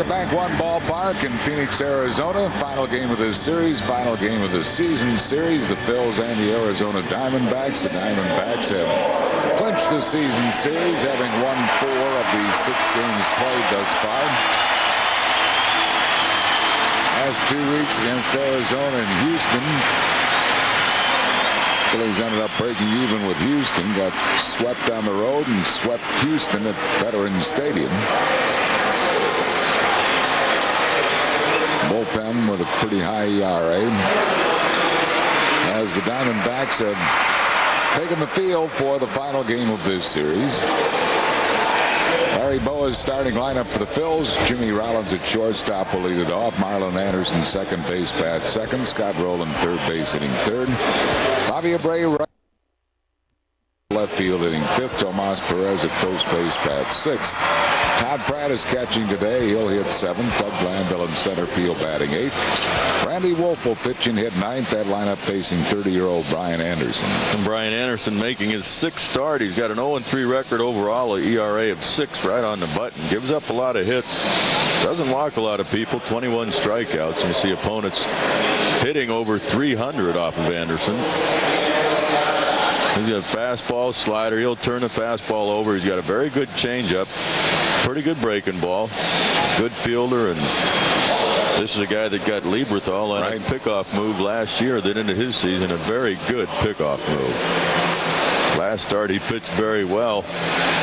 Bank One Ballpark in Phoenix, Arizona. Final game of this series, final game of the season series. The Phillies and the Arizona Diamondbacks. The Diamondbacks have clinched the season series, having won 4 of the 6 games played thus far. Last 2 weeks against Arizona and Houston, Phillies ended up breaking even with Houston, got swept on the road and swept Houston at Veterans Stadium. Bullpen with a pretty high ERA, as the Diamondbacks have taken the field for the final game of this series. Larry Bowa's starting lineup for the Phils. Jimmy Rollins at shortstop will lead it off. Marlon Anderson second base, bat second. Scott Rowland third base, hitting third. Bobby Abreu right left field, hitting fifth. Tomas Perez at first base, bat sixth. Todd Pratt is catching today. He'll hit 7th. Doug Glanville in center field, batting 8th. Randy Wolf will pitch and hit 9th. That lineup facing 30-year-old Brian Anderson. And Brian Anderson making his 6th start. He's got an 0-3 record overall, an ERA of 6 right on the button. Gives up a lot of hits. Doesn't walk a lot of people. 21 strikeouts. And you see opponents hitting over 300 off of Anderson. He's got a fastball, slider. He'll turn the fastball over. He's got a very good changeup. Pretty good breaking ball. Good fielder. And this is a guy that got Lieberthal on a pickoff move last year that ended his season a very good pickoff move. Last start he pitched very well.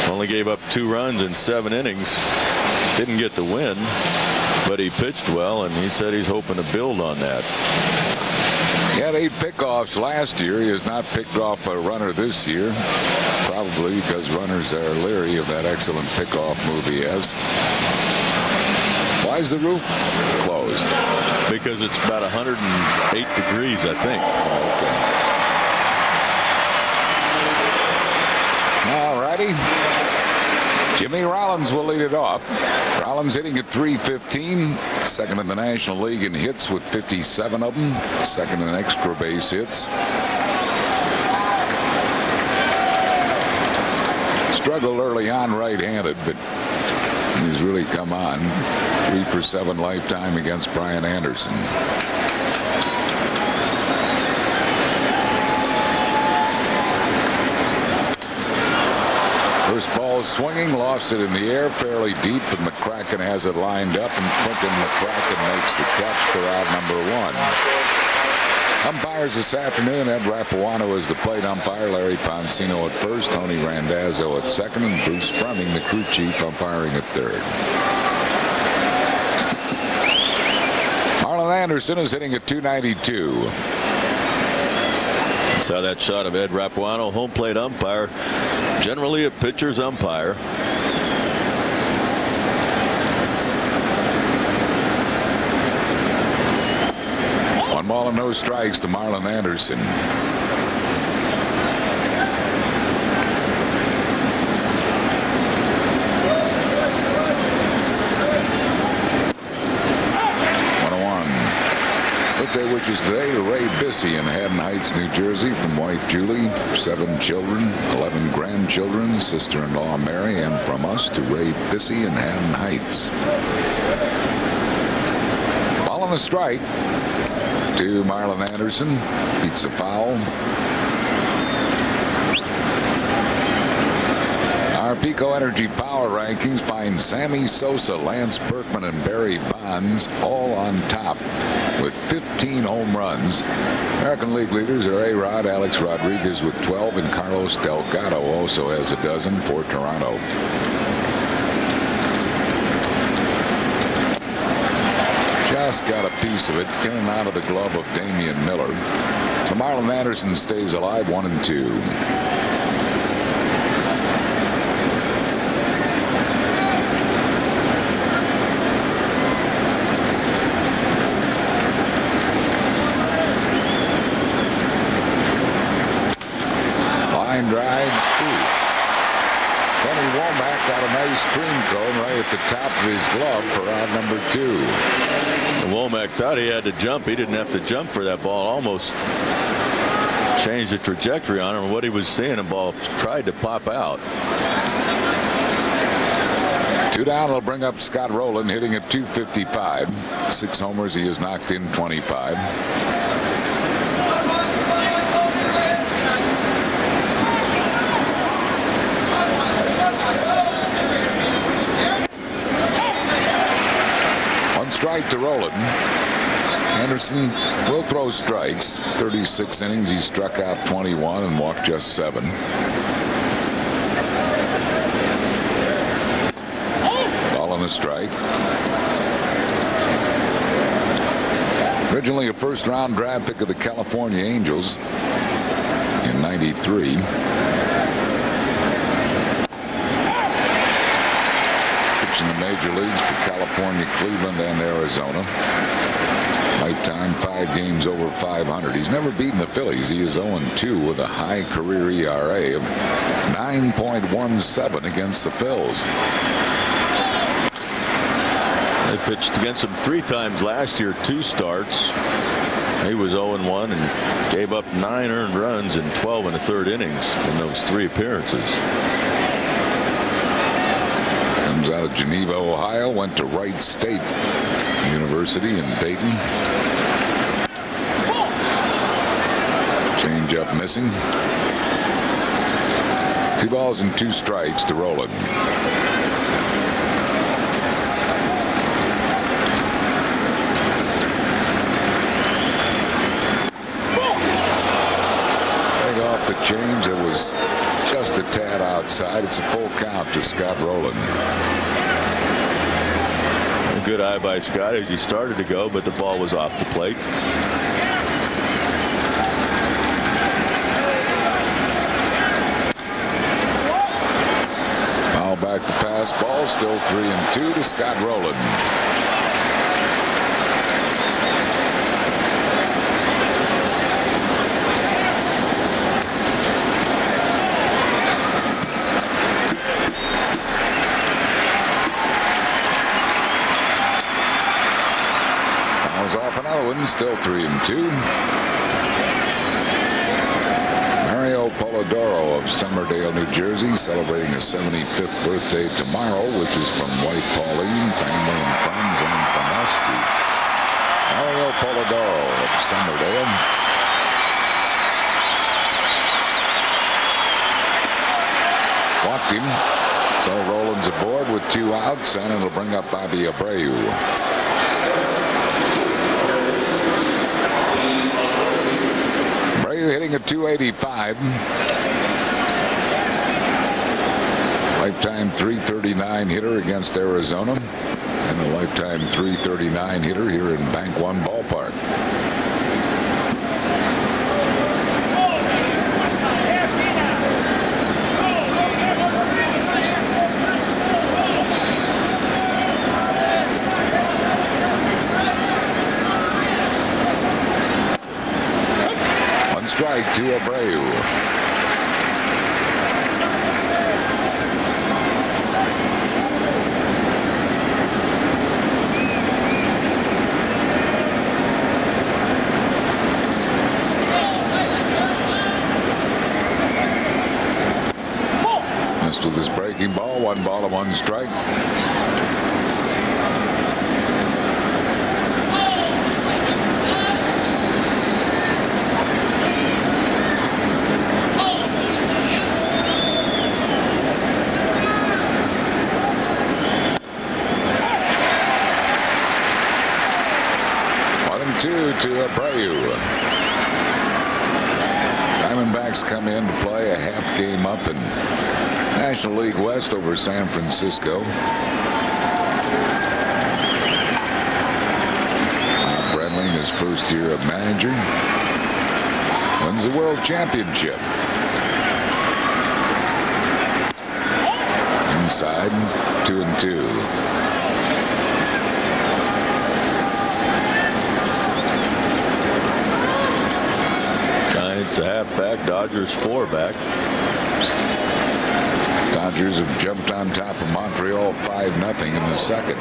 Only gave up 2 runs in 7 innings. Didn't get the win, but he pitched well, and he said he's hoping to build on that. He had 8 pickoffs last year. He has not picked off a runner this year, probably because runners are leery of that excellent pickoff move he has. Why is the roof closed? Because it's about 108 degrees, I think. All righty. Jimmy Rollins will lead it off. Rollins hitting at .315, second in the National League in hits with 57 of them, second in extra base hits. Struggled early on right-handed, but he's really come on. 3 for 7 lifetime against Brian Anderson. First ball swinging, lost it in the air fairly deep, and McCracken has it lined up, and Quentin McCracken makes the catch for out number 1. Umpires this afternoon: Ed Rapuano is the plate umpire, Larry Poncino at first, Tony Randazzo at second, and Bruce Fremming, the crew chief, umpiring at third. Marlon Anderson is hitting at .292. Saw that shot of Ed Rapuano, home plate umpire, generally a pitcher's umpire. One ball and no strikes to Marlon Anderson. Birthday wishes today to Ray Bissey in Haddon Heights, New Jersey, from wife Julie, 7 children, 11 grandchildren, sister-in-law Mary, and from us to Ray Bissey in Haddon Heights. Ball on the strike to Marlon Anderson. Beats a foul. Our Pico Energy Power Rankings find Sammy Sosa, Lance Berkman, and Barry Bonds all on top with 15 home runs. American League leaders are A-Rod, Alex Rodriguez with 12, and Carlos Delgado also has a dozen for Toronto. Just got a piece of it in and out of the glove of Damian Miller. So Marlon Anderson stays alive, 1-2. Drive. Kenny Womack got a nice cream cone right at the top of his glove for out number 2. And Womack thought he had to jump. He didn't have to jump for that ball. Almost changed the trajectory on him. And what he was seeing, the ball tried to pop out. Two down. They'll bring up Scott Rowland, hitting at .255. 6 homers. He has knocked in 25. One strike to Rowland. Anderson will throw strikes. 36 innings. He struck out 21 and walked just 7. Ball on a strike. Originally a first-round draft pick of the California Angels in '93. Pitching the major leagues for California, Cleveland, and Arizona. Lifetime 5 games over 500. He's never beaten the Phillies. He is 0-2 with a high career ERA of 9.17 against the Phils. They pitched against him 3 times last year, 2 starts. He was 0-1 and gave up 9 earned runs in 12 1/3 innings in those 3 appearances. Comes out of Geneva, Ohio. Went to Wright State University in Dayton. Change up missing. 2 balls and 2 strikes to Rowland. Take off the change that was just a tad outside. It's a full count to Scott Rowland. A good eye by Scott as he started to go, but the ball was off the plate. Foul back the fastball. Still 3-2 to Scott Rowland. Off another one. Still 3-2. Mario Polidoro of Somerdale, New Jersey, celebrating his 75th birthday tomorrow, which is from wife Pauline, family and friends, and from us to Mario Polidoro of Somerdale. Walked him. So Rowland's aboard with 2 outs, and it'll bring up Bobby Abreu. Hitting at .285. Lifetime .339 hitter against Arizona, and a lifetime .339 hitter here in Bank One Ballpark. Strike to Abreu. Missed with his breaking ball. 1 ball and 1 strike. To Abreu. Diamondbacks come in to play a half game up in National League West over San Francisco. Bob Brenling, his first year of manager, wins the World Championship. Inside, 2-2. It's a halfback. Dodgers 4-back. Dodgers have jumped on top of Montreal 5-0 in the second.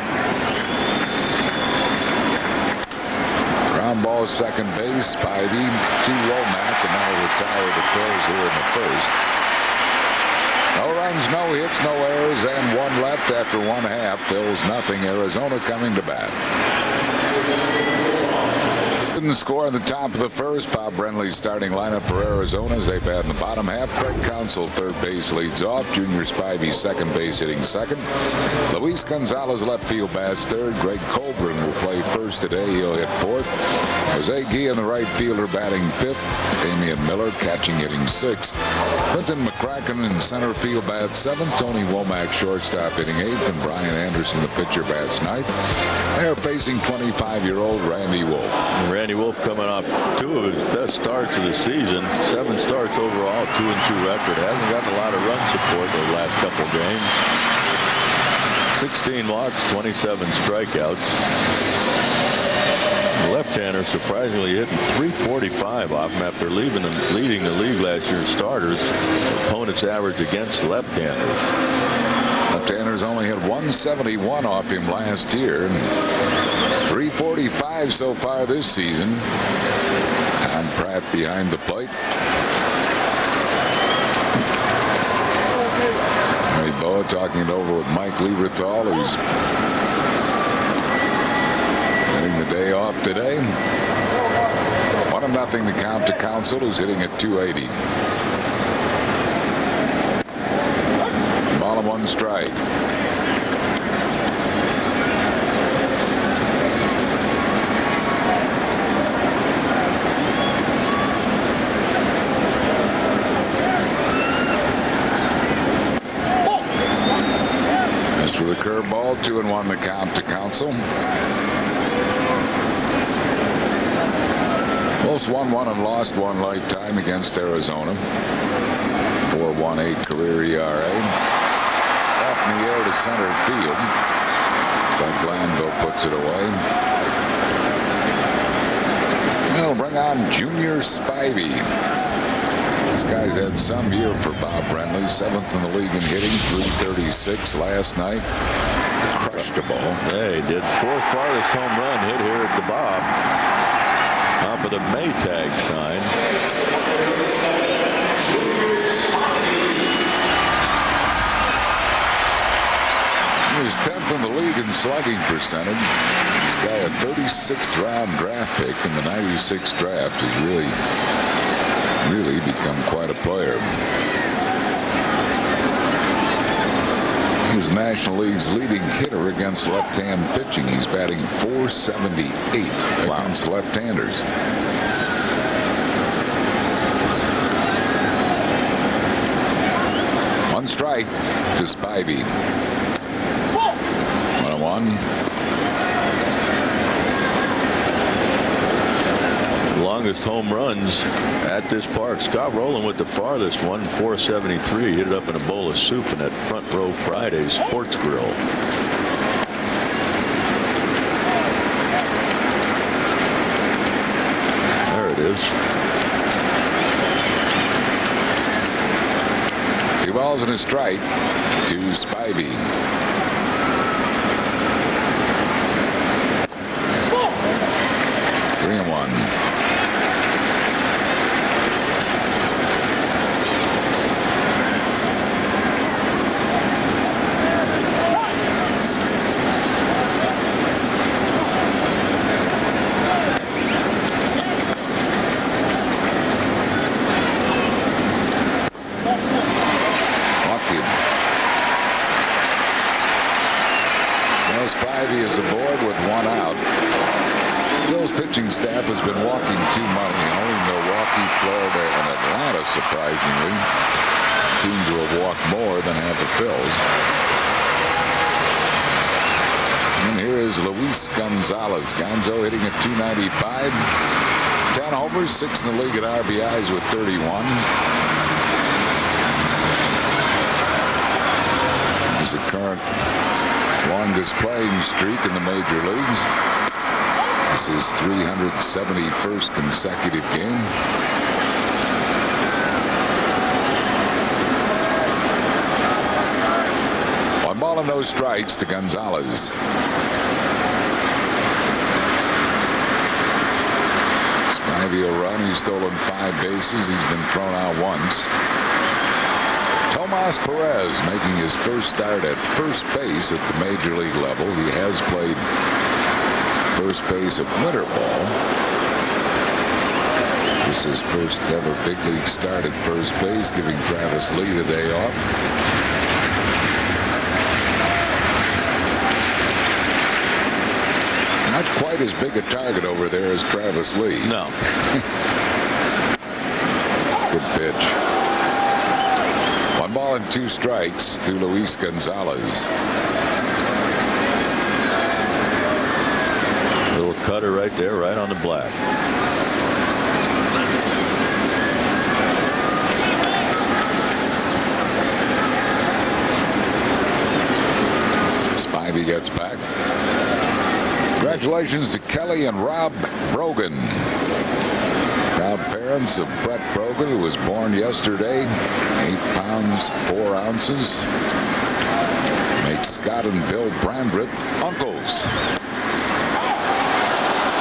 Ground ball second base. Spivey to Womack, and now retired the Phillies here in the first. No runs, no hits, no errors, and one left after 1/2. Phillies nothing. Arizona coming to bat. Didn't score in the top of the first. Bob Brenly's starting lineup for Arizona as they bat in the bottom half. Craig Counsell, third base, leads off. Junior Spivey, second base, hitting second. Luis Gonzalez, left field, bats third. Greg Colburn will play first today. He'll hit fourth. Jose Guillen, the right fielder, batting fifth. Damian Miller catching, hitting sixth. Clinton McCracken in center field, bats seventh. Tony Womack, shortstop, hitting eighth. And Brian Anderson, the pitcher, bats ninth. They're facing 25-year-old Randy Wolf. Randy Wolf coming off 2 of his best starts of the season. 7 starts overall, 2-2 record. Hasn't gotten a lot of run support the last couple games. 16 walks, 27 strikeouts. The left-hander surprisingly hitting .345 off him after leading the league last year's starters. Opponents average against left-handers. Left-handers only had 171 off him last year. 345 so far this season. And Pratt behind the plate. Harry Boa talking it over with Mike Lieberthal, who's getting the day off today. 1-0 the count to Counsell, who's hitting at .280. Ball and 1 strike. With a curveball, 2-1 the count to Counsell. Most won 1 and lost 1 lifetime against Arizona. 4.18 career ERA. Up in the air to center field. Doug Glanville puts it away. They'll bring on Junior Spivey. This guy's had some year for Bob Brenly. 7th in the league in hitting, .336 last night. Crushed the ball. They did 4th farthest home run hit here at the Bob. Top of the Maytag sign. He was 10th in the league in slugging percentage. This guy, a 36th round draft pick in the '96 draft, has really become quite a player. He's National League's leading hitter against left-hand pitching. He's batting .478 against left-handers. One strike to Spivey. 1-1. Longest home runs at this park. Scott Rowland with the farthest one, .473. Hit it up in a bowl of soup in that Front Row Fridays Sports Grill. There it is. 2 balls and a strike to Spivey. Three and one. Spivey is aboard with 1 out. Phil's pitching staff has been walking too much. Only Milwaukee, Florida, and Atlanta, surprisingly, teams who have walked more than have the Phils. And here is Luis Gonzalez. Gonzo hitting at .295. 10 homers, 6 in the league at RBIs with 31. He's the current longest playing streak in the major leagues. This is 371st consecutive game. One ball and no strikes to Gonzalez. Spivey will run. He's stolen 5 bases. He's been thrown out once. Tomas Perez making his first start at first base at the major league level. He has played first base at winter ball. This is his first ever big league start at first base, giving Travis Lee the day off. Not quite as big a target over there as Travis Lee. No. Good pitch. 1 ball and 2 strikes to Luis Gonzalez. Little cutter right there, right on the black. Spivey gets back. Congratulations to Kelly and Rob Brogan. Proud parents of Brett Brogan, who was born yesterday. 8 pounds 4 ounces. Makes Scott and Bill Brandreth uncles.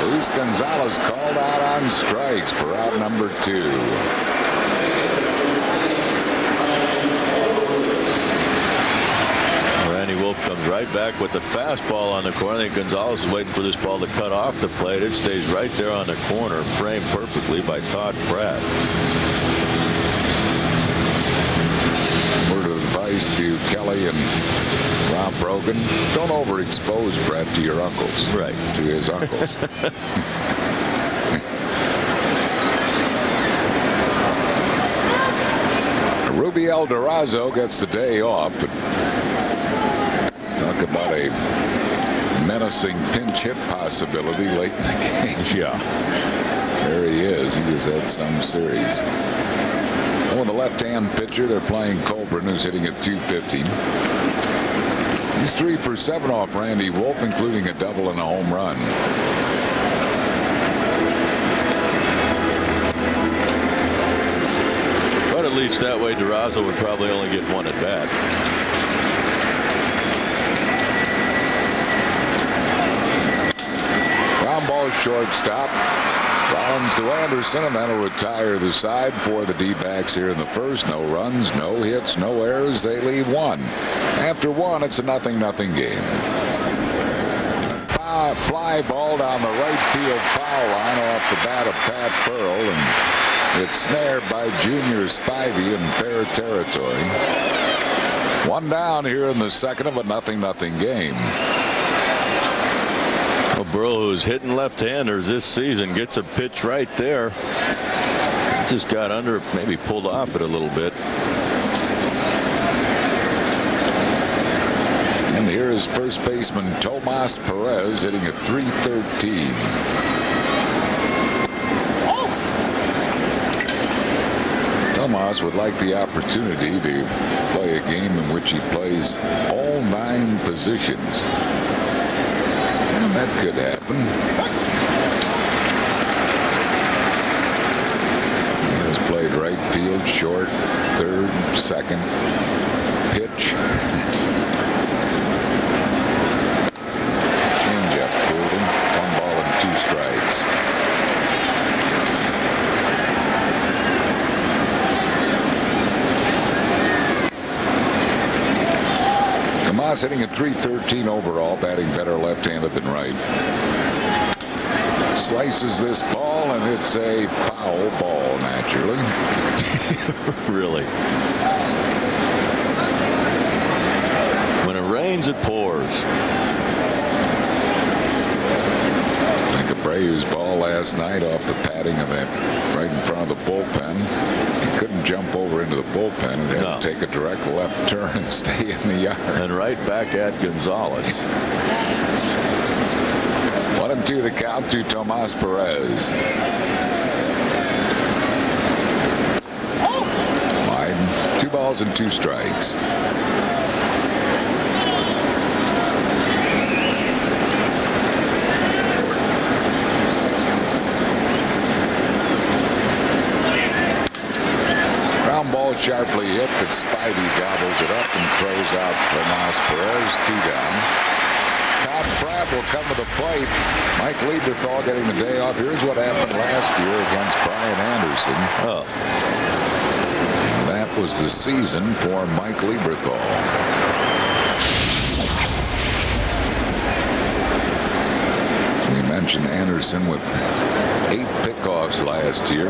Luis Gonzalez called out on strikes for out number 2. Wolf comes right back with the fastball on the corner. I think Gonzalez is waiting for this ball to cut off the plate. It stays right there on the corner, framed perfectly by Todd Pratt. Word of advice to Kelly and Rob Brogan: don't overexpose Brett to your uncles. Right. To his uncles. Rubiel Durazo gets the day off, but talk about a menacing pinch hit possibility late in the game. Yeah. There he is. He has had some series. Oh, the left-hand pitcher, they're playing Colburn, who's hitting at .250. He's 3 for 7 off Randy Wolf, including a double and a home run. But at least that way Durazo would probably only get 1 at bat. Ground ball shortstop. Rollins to Anderson, and that'll retire the side for the D-backs here in the first. No runs, no hits, no errors. They leave 1. After 1, it's a 0-0 game. Fly ball down the right field foul line off the bat of Pat Burrell, and it's snared by Junior Spivey in fair territory. 1 down here in the second of a 0-0 game. Well, Burrell, who's hitting left-handers this season, gets a pitch right there. Just got under it, maybe pulled off it a little bit. And here is first baseman Tomas Perez hitting at .313. Tomas would like the opportunity to play a game in which he plays all 9 positions. And that could happen. He has played right field, short, third, second, pitch. Changeup fooled him. 1 ball and 2 strikes. Tomas hitting at .313 overall, batting better left-handed than right. Slices this ball, and it's a foul ball, naturally. Really. When it rains, it pours. Like Abreu's ball last night off the padding of that right in front of the bullpen. He couldn't jump over into the bullpen and had to take a direct left turn and stay in the yard. And right back at Gonzalez. 1-2 the count to Tomas Perez. Wide, 2 balls and 2 strikes. Ball sharply hit, but Spivey gobbles it up and throws out Tomas Perez. 2 down. Todd Pratt will come to the plate. Mike Lieberthal getting the day off. Here's what happened last year against Brian Anderson. Oh. And that That was the season for Mike Lieberthal. We mentioned Anderson with 8 pickoffs last year.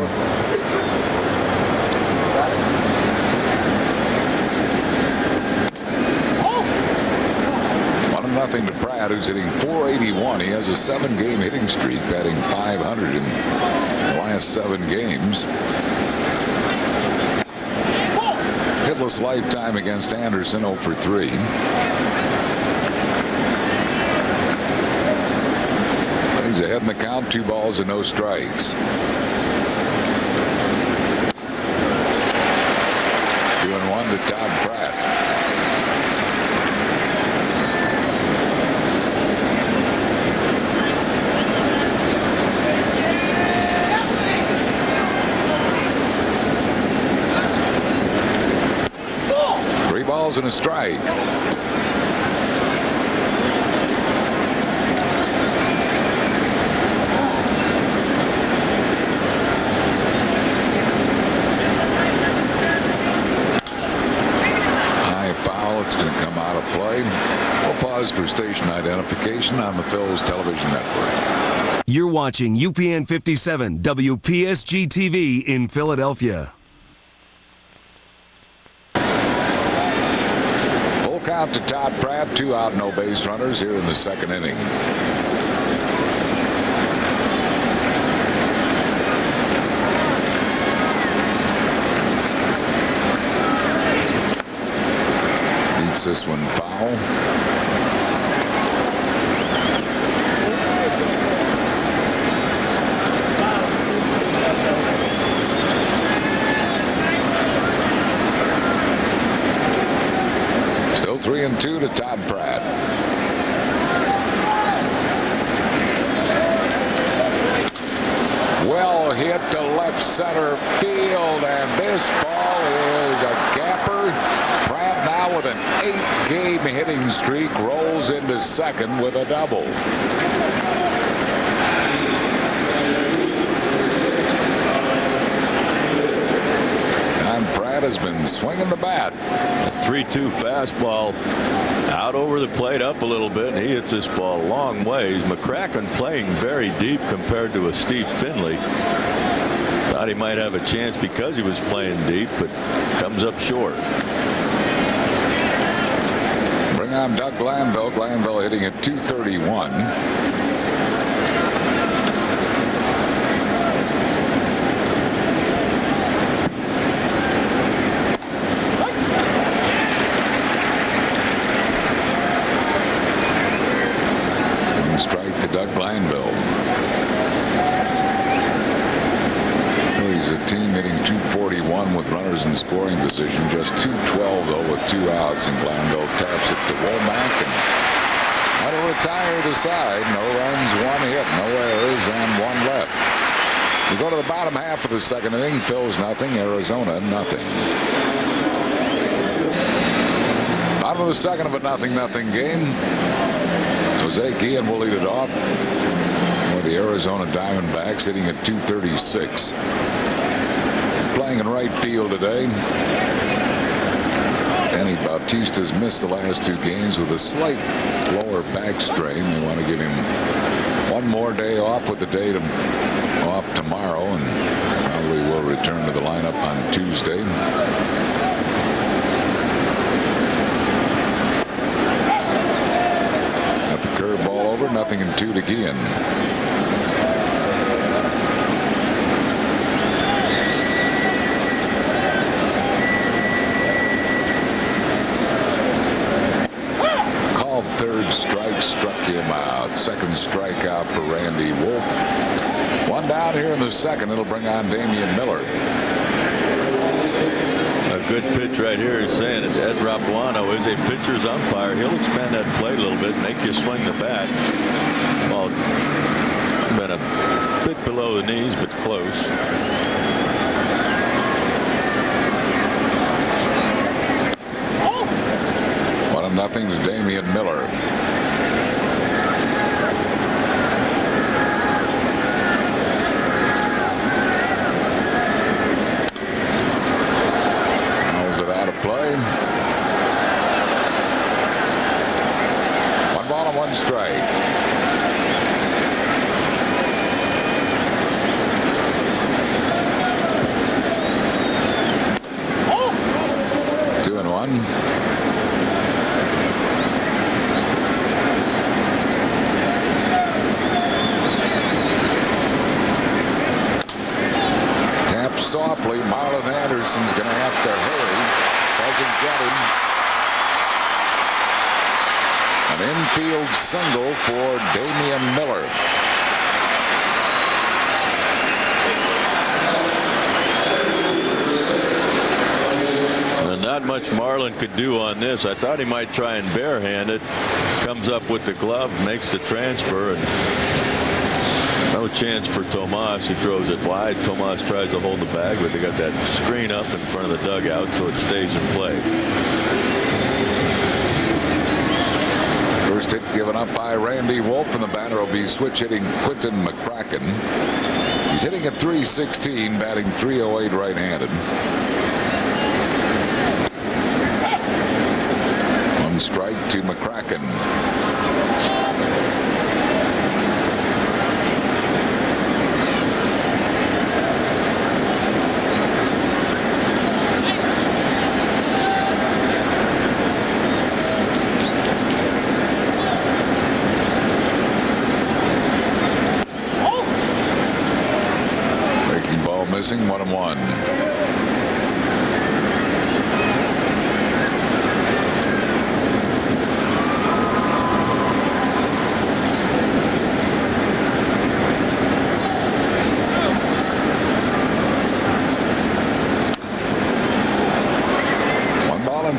1-0 to Pratt, who's hitting .481. He has a 7-game hitting streak, batting .500 in the last 7 games. Hitless lifetime against Anderson, 0 for 3. But he's ahead in the count, 2 balls and no strikes. 2-1 to Todd Pratt. Balls and a strike. High foul. It's going to come out of play. We'll pause for station identification on the Phillies television network. You're watching UPN 57 WPSG TV in Philadelphia. Count to Todd Pratt, 2 out, no base runners here in the 2nd inning. Beats this one foul. Still 3-2 to Todd Pratt. Well hit to left center field, and this ball is a gapper. Pratt now with an 8-game hitting streak rolls into 2nd with a double. Pratt has been swinging the bat. A 3-2 fastball out over the plate, up a little bit, and he hits this ball a long ways. McCracken playing very deep compared to a Steve Finley. Thought he might have a chance because he was playing deep, but comes up short. Bring on Doug Glanville. Glanville hitting at .231. Strike to Doug Glanville. Phillies a team hitting .241 with runners in scoring position. Just .212 though with 2 outs, and Glanville taps it to Womack and that'll retire the side. No runs, 1 hit, no errors, and 1 left. We go to the bottom half of the 2nd inning. Phillies nothing, Arizona nothing. Bottom of the 2nd of a 0-0 game. Jose Guillen will lead it off for the Arizona Diamondbacks, hitting at .236. Playing in right field today. Danny Bautista's missed the last 2 games with a slight lower back strain. They want to give him 1 more day off, with the day off tomorrow, and probably will return to the lineup on Tuesday. Curveball over, 0-2 to Guillen. Called 3rd strike, struck him out. 2nd strikeout for Randy Wolf. 1 down here in the 2nd. It'll bring on Damian Miller. A good pitch right here. He's saying that Ed Rapuano is a pitcher's umpire. He'll expand that plate a little bit, make you swing the bat. Well, been a bit below the knees, but close. 1-0 to Damian Miller. swiftly. Marlon Anderson's going to have to hurry. Doesn't get him. An infield single for Damian Miller. Not much Marlon could do on this. I thought he might try and barehand it. Comes up with the glove, makes the transfer, and no chance for Tomas. He throws it wide. Tomas tries to hold the bag, but they got that screen up in front of the dugout, so it stays in play. First hit given up by Randy Wolf, and the batter will be switch hitting Quinton McCracken. He's hitting at .316, batting .308 right-handed. Strike to McCracken. Breaking ball missing, 1-1.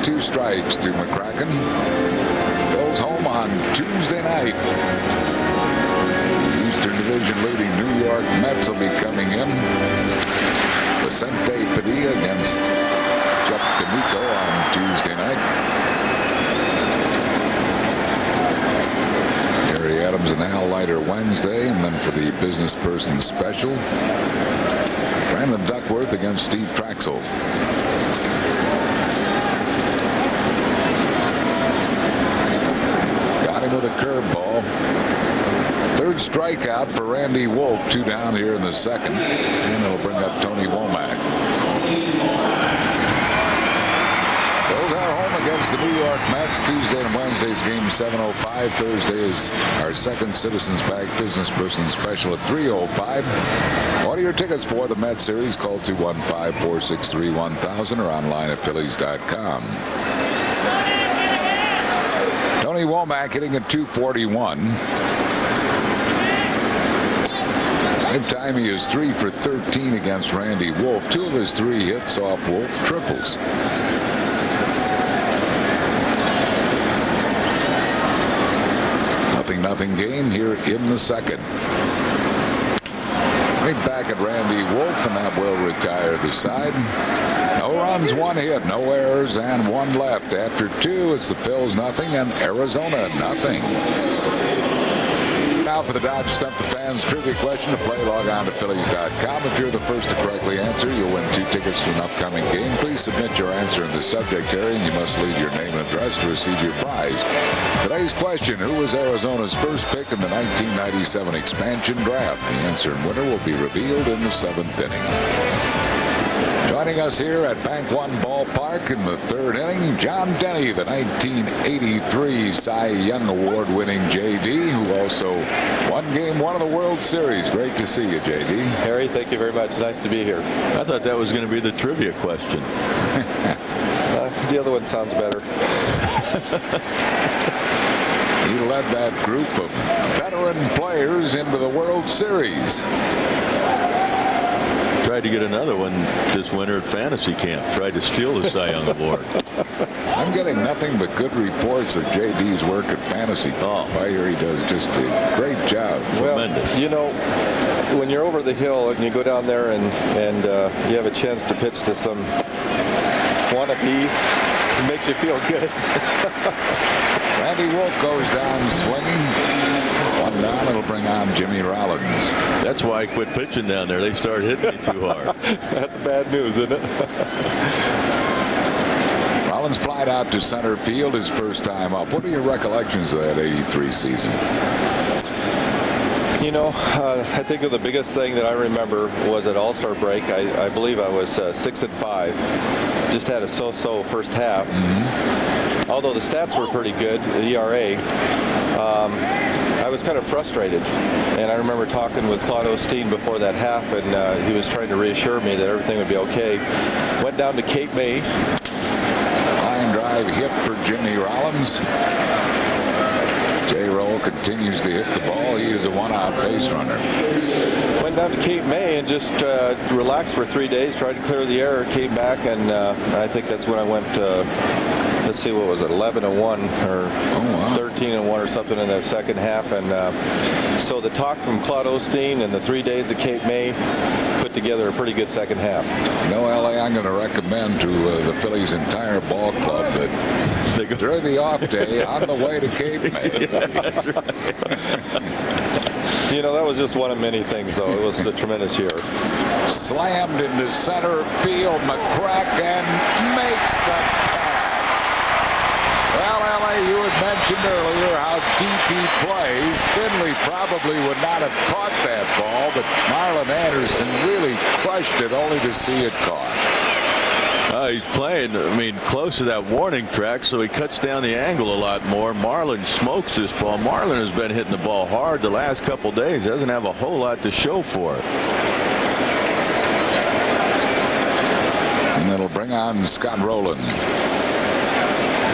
Two strikes to McCracken. Phil's home on Tuesday night. The Eastern Division leading New York Mets will be coming in. Vicente Padilla against Jeff D'Amico on Tuesday night. Terry Adams and Al Leiter Wednesday, and then for the business person special, Brandon Duckworth against Steve Traxel. With a curveball. Third strikeout for Randy Wolf. 2 down here in the second, and it'll bring up Tony Womack. Those are home against the New York Mets. Tuesday and Wednesday's game 7:05. Thursday is our second Citizens Bank Business Person Special at 3:05. Order your tickets for the Mets series. Call 215-463-1000 or online at Phillies.com. Tony Womack hitting at .241. Lifetime he is 3 for 13 against Randy Wolf. 2 of his 3 hits off Wolf triples. Nothing game here in the second. Right back at Randy Wolf, and that will retire the side. No runs, 1 hit, no errors, and 1 left. After 2, it's the Phils nothing and Arizona nothing. Now for the Dodge Stump the Fans trivia question to play, log on to Phillies.com. If you're the first to correctly answer, you'll win 2 tickets to an upcoming game. Please submit your answer in the subject area, and you must leave your name and address to receive your prize. Today's question: who was Arizona's first pick in the 1997 expansion draft? The answer and winner will be revealed in the 7th inning. Joining us here at Bank One Ballpark in the 3rd inning, John Denny, the 1983 Cy Young Award-winning JD, who also won Game 1 of the World Series. Great to see you, JD. Harry, thank you very much. Nice to be here. I thought that was going to be the trivia question. The other one sounds better. He led that group of veteran players into the World Series. Tried to get another one this winter at fantasy camp. Tried to steal the Cy Young Award. I'm getting nothing but good reports of JD's work at fantasy. I hear he does just a great job. Tremendous. Well, you know, when you're over the hill and you go down there and you have a chance to pitch to some wannabes, it makes you feel good. Randy Wolf goes down swinging. 1 down. It'll bring on Jimmy Rollins. That's why I quit pitching down there. They started hitting me too hard. That's bad news, isn't it? Rollins flied out to center field his first time up. What are your recollections of that '83 season? You know, I think of the biggest thing that I remember was at All-Star break. I believe I was 6-5. Just had a so-so first half. Although the stats were pretty good, the ERA. I was kind of frustrated. And I remember talking with Claude Osteen before that half, and he was trying to reassure me that everything would be okay. Went down to Cape May. Line drive hit for Jimmy Rollins. J-Roll continues to hit the ball. He is a one-out base runner. Went down to Cape May and just relaxed for 3 days, tried to clear the air, came back, and I think that's when I went, let's see, what was it, 11-1 or 13-1 or something in the second half. And so the talk from Claude Osteen and the 3 days at Cape May put together a pretty good second half. No, LA, I'm going to recommend to the Phillies' entire ball club that during the off day on the way to Cape May. You know, that was just one of many things, though. It was a tremendous year. Slammed into center field. McCracken makes the catch. Well, LA, you had mentioned earlier how deep he plays. Finley probably would not have caught that ball, but Marlon Anderson really crushed it only to see it caught. He's playing, I mean, close to that warning track, so he cuts down the angle a lot more. Marlon smokes this ball. Marlon has been hitting the ball hard the last couple days. Doesn't have a whole lot to show for it. And it'll bring on Scott Rowland.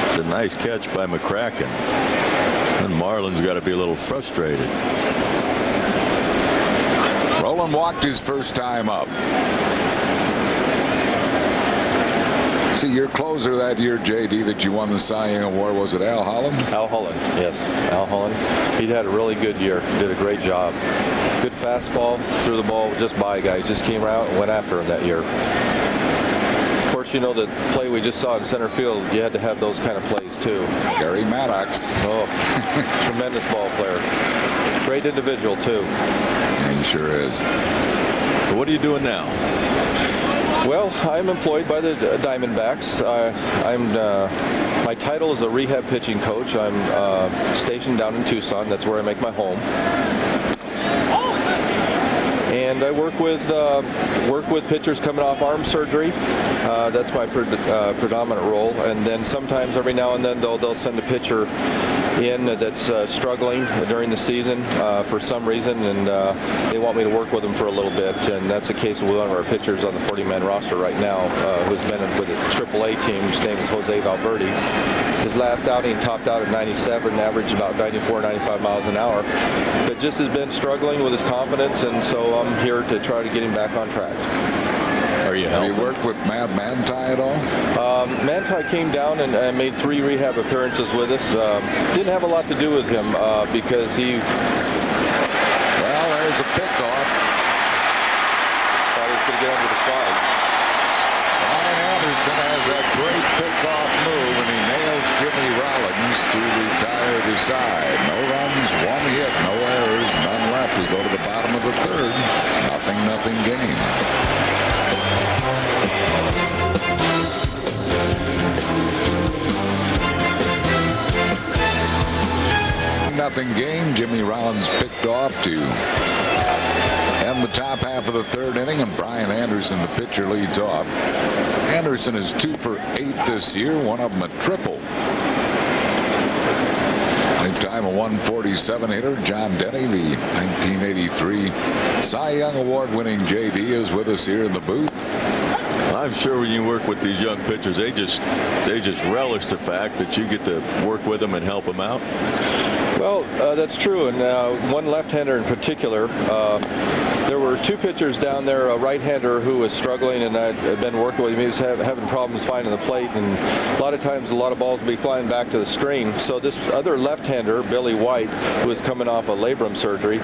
It's a nice catch by McCracken. And Marlon's got to be a little frustrated. Rowland walked his first time up. See, your closer that year, J.D., that you won the Cy Young Award, was it Al Holland? Al Holland, yes. Al Holland. He'd had a really good year. Did a great job. Good fastball. Threw the ball just by guys. Just came out and went after him that year. Of course, you know, the play we just saw in center field, you had to have those kind of plays, too. Gary Maddox. Oh, tremendous ball player. Great individual, too. Yeah, he sure is. So what are you doing now? Well, I'm employed by the Diamondbacks. My title is a rehab pitching coach. I'm stationed down in Tucson. That's where I make my home. And I work with pitchers coming off arm surgery. That's my predominant role. And then sometimes, every now and then, they'll send a pitcher in that's struggling during the season for some reason, and they want me to work with them for a little bit. And that's the case with one of our pitchers on the 40-man roster right now, who's been with the AAA team. His name is Jose Valverde. His last outing topped out at 97, averaged about 94, 95 miles an hour, but just has been struggling with his confidence, and so I'm here to try to get him back on track. Have you worked with Matt Manti at all? Manti came down and made 3 rehab appearances with us. Didn't have a lot to do with him because he... Well, there's a pickoff. Thought he was going to get under the slide. Ryan Anderson has a great pickoff move, and he nails Jimmy Rollins to retire the side. No runs, 1 hit, no errors, none left. We go to the bottom of the third. 0-0 game. Nothing game. Jimmy Rollins picked off to end the top half of the third inning, and Brian Anderson, the pitcher, leads off. Anderson is 2 for 8 this year, one of them a triple. Lifetime a 147 hitter. John Denny, the 1983 Cy Young Award winning JD, is with us here in the booth. I'm sure when you work with these young pitchers, they just relish the fact that you get to work with them and help them out. Well, that's true, and one left-hander in particular. There were 2 pitchers down there, a right-hander who was struggling, and I'd been working with him. He was having problems finding the plate, and a lot of times a lot of balls would be flying back to the screen. So this other left-hander, Billy White, who was coming off a labrum surgery,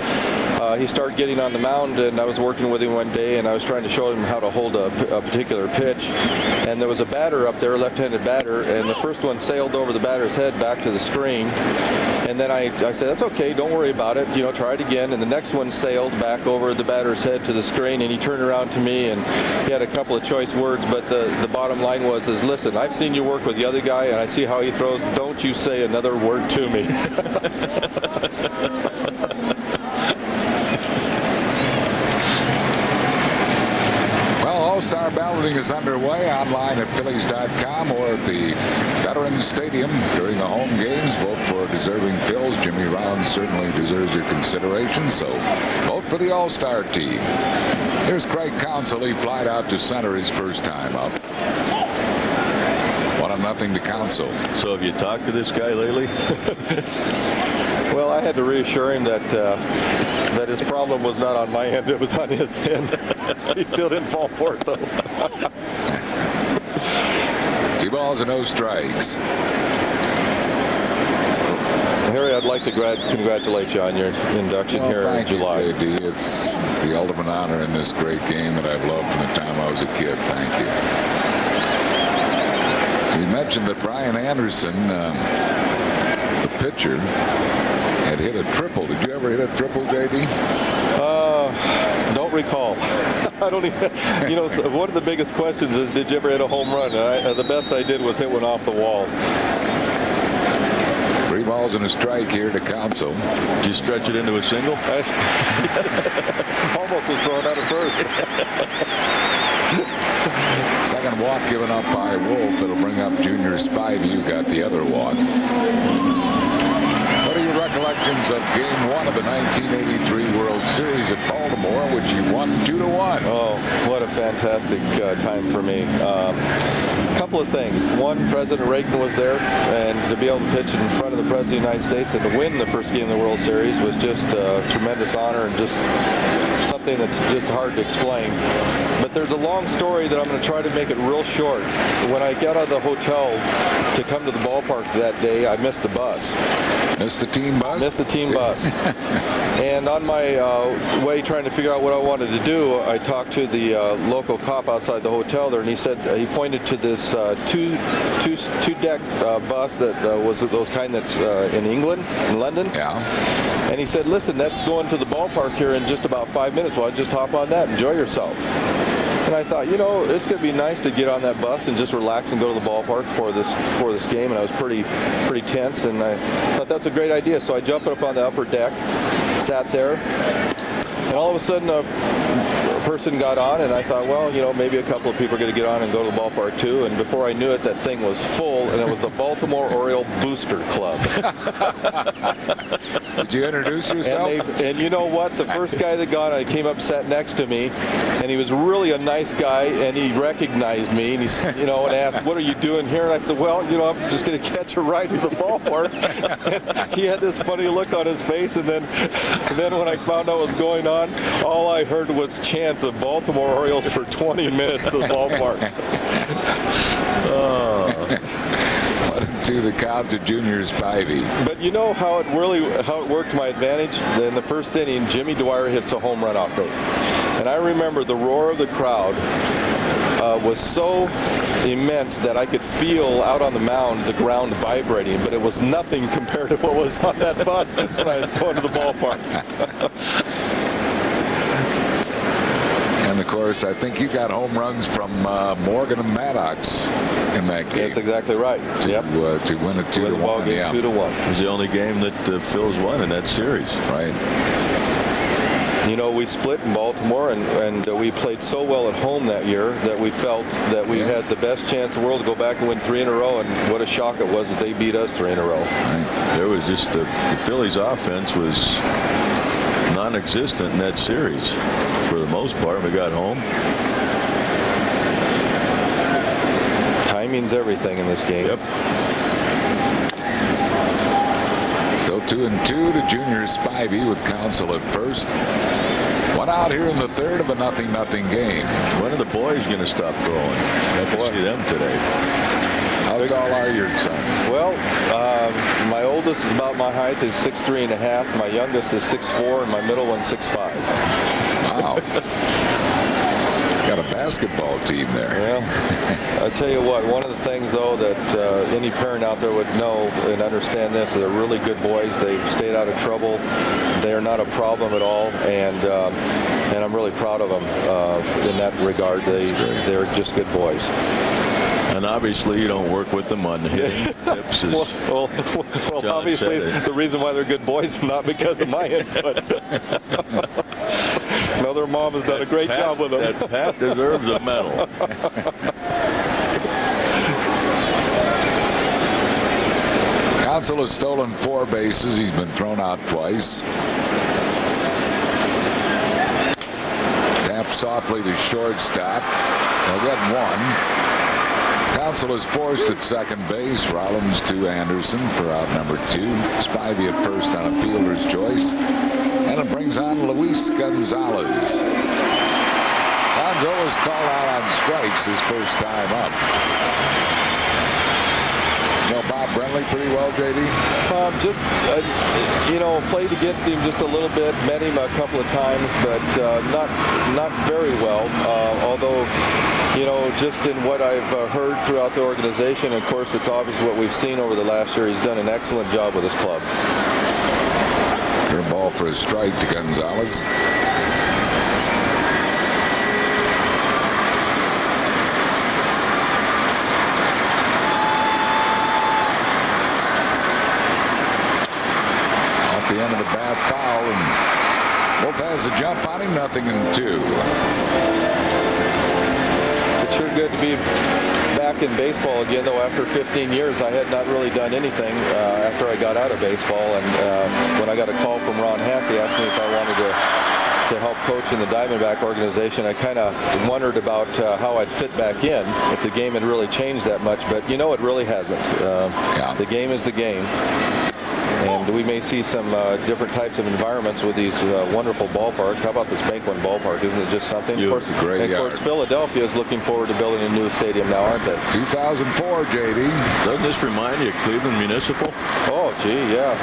he started getting on the mound, and I was working with him one day, and I was trying to show him how to hold a particular pitch. And there was a batter up there, a left-handed batter, and the first one sailed over the batter's head back to the screen. And then I said, that's okay, don't worry about it, you know, try it again. And the next one sailed back over the batter's head to the screen, and he turned around to me, and he had a couple of choice words, but the bottom line was, listen, I've seen you work with the other guy, and I see how he throws. Don't you say another word to me. All-Star Fielding is underway online at Phillies.com or at the Veterans Stadium during the home games. Vote for deserving Phils. Jimmy Rollins certainly deserves your consideration, so vote for the All-Star team. Here's Craig Counsell. He flied out to center his first time up. 1-0 to Counsell. So have you talked to this guy lately? Well, I had to reassure him that that his problem was not on my end, it was on his end. He still didn't fall for it, though. 2 balls and no strikes. Harry, I'd like to congratulate you on your induction here in July. Thank you, JD. It's the ultimate honor in this great game that I've loved from the time I was a kid. Thank you. You mentioned that Brian Anderson, the pitcher, had hit a triple. Did you ever hit a triple, JD? Don't recall. I don't even. You know, one of the biggest questions is, did you ever hit a home run? And the best I did was hit one off the wall. 3 balls and a strike here to Counsell. Did you stretch it into a single? Almost was thrown out at first. Second walk given up by Wolf. It'll bring up Junior Spivey, who got the other walk. What are your recollections of Game 1 of the 1983 World Series at Baltimore, which you won 2-1? Oh, what a fantastic time for me. A couple of things. One, President Reagan was there, and to be able to pitch in front of the President of the United States and to win the first game of the World Series was just a tremendous honor and just something that's just hard to explain. But there's a long story that I'm going to try to make it real short. When I got out of the hotel to come to the ballpark that day, I missed the bus. Missed the team bus? Missed the team bus. And on my way trying to figure out what I wanted to do, I talked to the local cop outside the hotel there, and he said, he pointed to this two-deck bus that was those kind that's in England, in London. Yeah. And he said, listen, that's going to the ballpark here in just about 5 minutes. Well, just hop on that, enjoy yourself. And I thought, you know, it's going to be nice to get on that bus and just relax and go to the ballpark for this game. And I was pretty tense, and I thought that's a great idea. So I jumped up on the upper deck, sat there, and all of a sudden a person got on, and I thought, well, you know, maybe a couple of people are going to get on and go to the ballpark too. And before I knew it, that thing was full, and it was the Baltimore Oriole Booster Club. Did you introduce yourself? And you know what? The first guy that got on, he came up, sat next to me, and he was really a nice guy, and he recognized me, and he, you know, and asked, "What are you doing here?" And I said, "Well, you know, I'm just going to catch a ride to the ballpark." And he had this funny look on his face, and then when I found out what was going on, all I heard was chants of Baltimore Orioles for 20 minutes to the ballpark. To the count to Junior Spivey. But you know how it worked to my advantage? In the first inning, Jimmy Dwyer hits a home run off me. And I remember the roar of the crowd was so immense that I could feel out on the mound the ground vibrating, but it was nothing compared to what was on that bus when I was going to the ballpark. And of course, I think you got home runs from Morgan and Maddox in that game. That's exactly right. To win it 2-1. Yeah. 2-1. It was the only game that the Phils won in that series. Right. You know, we split in Baltimore, and we played so well at home that year that we felt that we had the best chance in the world to go back and win 3 in a row, and what a shock it was that they beat us 3 in a row. Right. There was just the Phillies' offense was non-existent in that series for the most part. We got home. Timing's everything in this game. Yep. So 2-2 to Junior Spivey with Counsell at first. One out here in the third of a 0-0 game. When are the boys going to stop growing? Have to see them today. How tall are your sons? Well, my oldest is about my height, is 6'3½". My youngest is 6'4", and my middle one's 6'5". Wow. Got a basketball team there. Well, I tell you what, one of the things, though, that any parent out there would know and understand this, they're really good boys. They've stayed out of trouble. They are not a problem at all, and I'm really proud of them in that regard. They're just good boys. And obviously, you don't work with them on hitting tips. Well, obviously, the reason why they're good boys is not because of my input. No, they're mom has done a great job with him. That Pat deserves a medal. Counsell has stolen 4 bases. He's been thrown out twice. Tapped softly to shortstop. They'll get 1. Counsell is forced at second base. Rollins to Anderson for out number 2. Spivey at first on a fielder's choice. And it brings on Luis Gonzalez. Gonzo was called out on strikes his first time up. You know Bob Brenly pretty well, J.D.? Just, played against him just a little bit, met him a couple of times, but not very well. Although, just in what I've heard throughout the organization, of course, it's obvious what we've seen over the last year. He's done an excellent job with his club. Fair ball for a strike to Gonzalez. The end of the bat foul, and Wolf has a jump on him. 0-2. It's sure good to be back in baseball again, though. After 15 years, I had not really done anything after I got out of baseball, and when I got a call from Ron Hasse asking me if I wanted to help coach in the Diamondback organization, I kind of wondered about how I'd fit back in, if the game had really changed that much, but it really hasn't. The game is the game. And we may see some different types of environments with these wonderful ballparks. How about this Banquet Ballpark? Isn't it just something? Of course, Philadelphia is looking forward to building a new stadium now, aren't they? 2004, J.D. Doesn't this remind you of Cleveland Municipal? Oh, gee, yeah,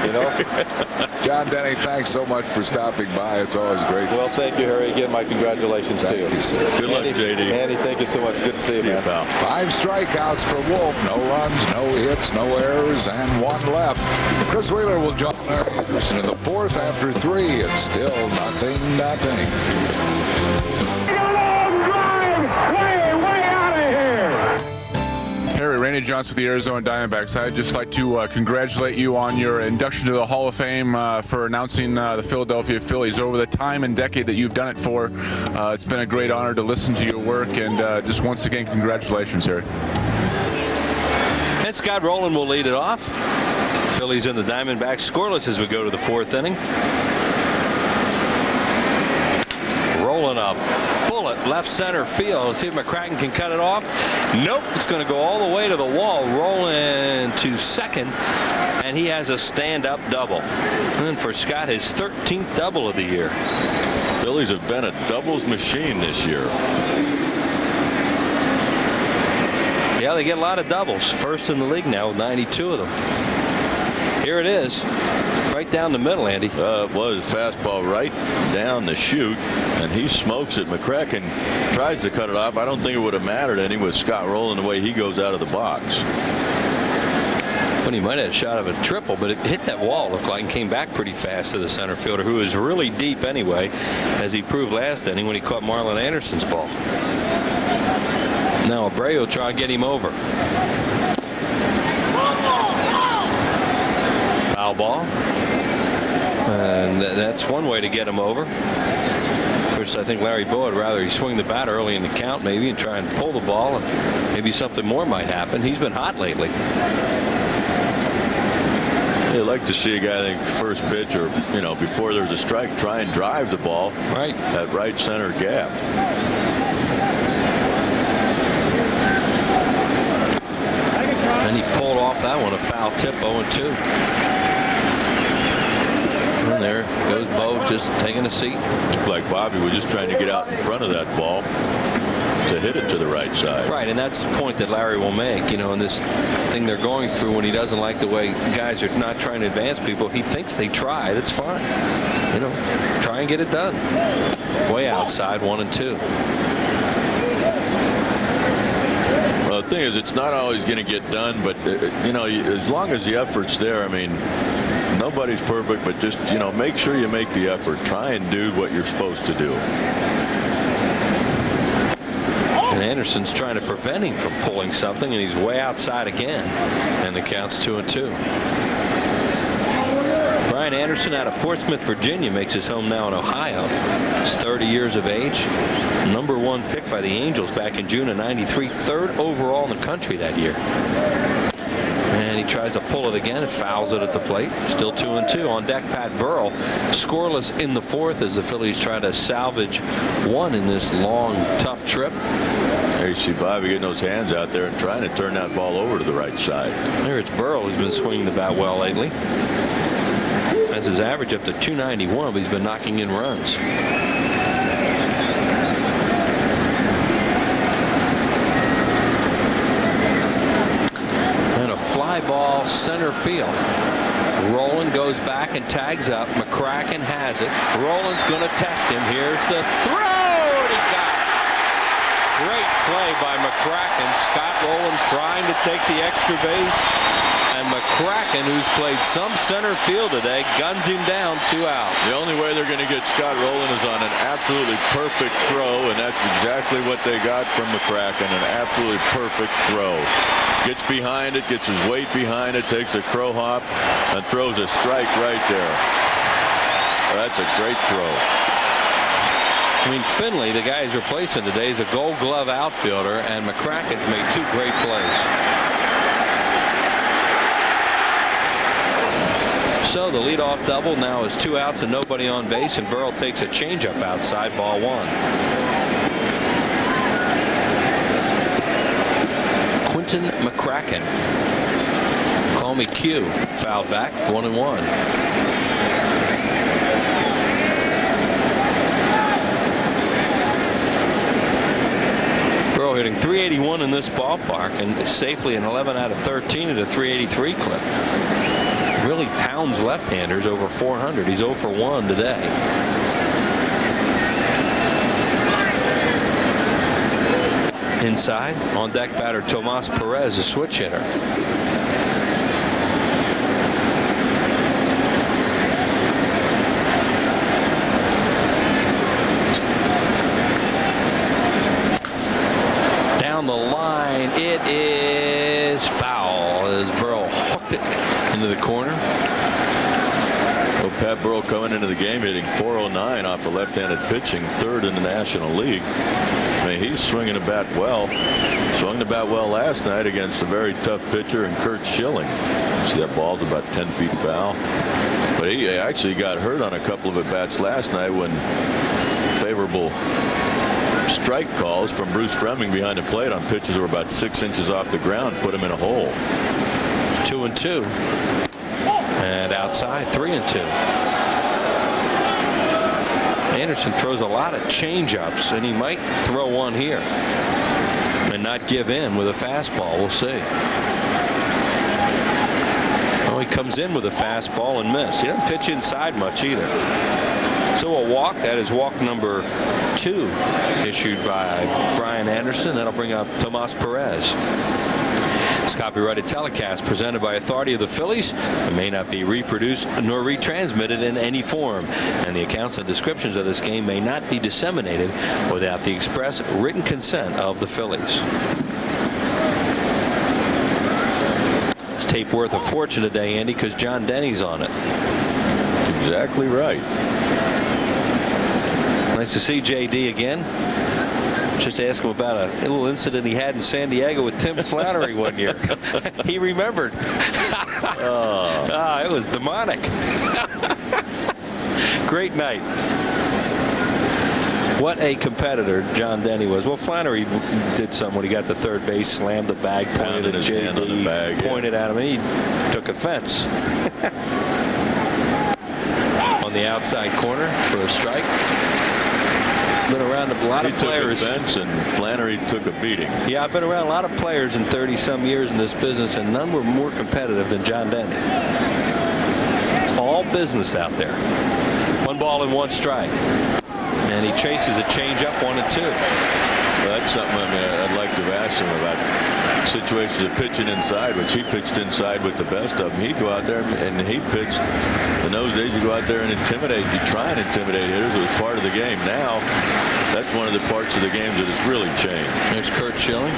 John Denny, thanks so much for stopping by. It's always great. Well, thank you, Harry. Again, my congratulations to you. Thank you, sir. Good luck, J.D. Andy, thank you so much. Good to see you, man. Pal. 5 strikeouts for Wolf. No runs, no hits, no errors, and 1 left. Chris Wheeler will join Larry Anderson in the 4th after 3. It's still 0-0. Harry, Randy Johnson with the Arizona Diamondbacks. I'd just like to congratulate you on your induction to the Hall of Fame for announcing the Philadelphia Phillies. Over the time and decade that you've done it for, it's been a great honor to listen to your work, and just once again, congratulations, Harry. And Scott Rowland will lead it off. Phillies and the Diamondbacks scoreless as we go to the 4th inning. Rolling up. Bullet left center field. Let's see if McCracken can cut it off. Nope. It's going to go all the way to the wall. Rolling to second. And he has a stand-up double. And for Scott, his 13th double of the year. Phillies have been a doubles machine this year. Yeah, they get a lot of doubles. First in the league now with 92 of them. Here it is. Right down the middle, Andy. It was fastball right down the chute, and he smokes it. McCracken tries to cut it off. I don't think it would have mattered any with Scott Rowland the way he goes out of the box. But he might have a shot of a triple, but it hit that wall, looked like, and came back pretty fast to the center fielder, who is really deep anyway, as he proved last inning when he caught Marlon Anderson's ball. Now Abreu will try and get him over. Foul ball. And that's one way to get him over. Of course, I think Larry Bowa would rather he swing the bat early in the count maybe and try and pull the ball, and maybe something more might happen. He's been hot lately. You'd like to see a guy, I think, first pitch or, before there's a strike, try and drive the ball right at right center gap. And he pulled off that one, a foul tip, 0-2. And there goes Bo just taking a seat. Looked like Bobby was just trying to get out in front of that ball to hit it to the right side. Right, and that's the point that Larry will make. In this thing they're going through, when he doesn't like the way guys are not trying to advance people, he thinks they try. That's fine. Try and get it done. Way outside, 1-2. Well, the thing is, it's not always going to get done, but as long as the effort's there, nobody's perfect, but just make sure you make the effort. Try and do what you're supposed to do. And Anderson's trying to prevent him from pulling something, and he's way outside again. And the count's 2-2. Brian Anderson out of Portsmouth, Virginia, makes his home now in Ohio. He's 30 years of age. #1 pick by the Angels back in June of '93. 3rd overall in the country that year. And he tries to pull it again and fouls it at the plate. Still 2-2. On deck, Pat Burrell. Scoreless in the 4th as the Phillies try to salvage one in this long, tough trip. There you see Bobby getting those hands out there and trying to turn that ball over to the right side. There it's Burrell who's been swinging the bat well lately. Has his average up to 291, but he's been knocking in runs. And a fly ball center field. Rowland goes back and tags up. McCracken has it. Rowland's going to test him. Here's the throw. And he got it. Great play by McCracken. Scott Rowland trying to take the extra base. And McCracken, who's played some center field today, guns him down. 2 outs. The only way they're going to get Scott Rowland is on an absolutely perfect throw, and that's exactly what they got from McCracken. An absolutely perfect throw. Gets behind it, gets his weight behind it, takes a crow hop, and throws a strike right there. That's a great throw. I mean, Finley, the guy he's replacing today, is a Gold Glove outfielder, and McCracken's made 2 great plays. So the leadoff double now is 2 outs and nobody on base, and Burrell takes a changeup outside, ball 1. Quentin McCracken. Call me Q. Fouled back, 1-1. Burrell hitting .381 in this ballpark and safely an 11 out of 13 at a .383 clip. Really pounds left-handers over 400. He's 0 for 1 today. Inside, on deck batter Tomas Perez, a switch hitter. Down the line, it is foul as Burrell hooked it into the corner. Well, Pat Burrell coming into the game hitting .409 off of left-handed pitching, 3rd in the National League. I mean, he's swinging the bat well. Swung the bat well last night against a very tough pitcher in Kurt Schilling. You see that ball's about 10 feet foul. But he actually got hurt on a couple of at-bats last night when favorable strike calls from Bruce Fleming behind the plate on pitches that were about 6 inches off the ground put him in a hole. 2-2. And outside, 3-2. Anderson throws a lot of changeups, and he might throw one here and not give in with a fastball. We'll see. Oh, he comes in with a fastball and missed. He doesn't pitch inside much either. So a walk. That is walk number 2 issued by Brian Anderson. That'll bring up Tomas Perez. This copyrighted telecast presented by authority of the Phillies. It may not be reproduced nor retransmitted in any form, and the accounts and descriptions of this game may not be disseminated without the express written consent of the Phillies. This tape worth a fortune today, Andy, because John Denny's on it. That's exactly right. Nice to see JD again. Just ask him about a little incident he had in San Diego with Tim Flannery one year. He remembered. It was demonic. Great night. What a competitor John Denny was. Well, Flannery did something when he got to third base, slammed the bag, pointed at JD, pointed at him, and he took offense. On the outside corner for a strike. Been around a lot of players. He took offense, and Flannery took a beating. Yeah, I've been around a lot of players in 30-some years in this business, and none were more competitive than John Denny. It's all business out there. 1 ball and 1 strike. And he chases a changeup 1-2. Well, that's something I'd like to have asked him about. Situations of pitching inside, which he pitched inside with the best of them. He'd go out there and he pitched. In those days, you go out there and intimidate. You try and intimidate hitters. It was part of the game. Now, that's one of the parts of the game that has really changed. There's Kurt Schilling.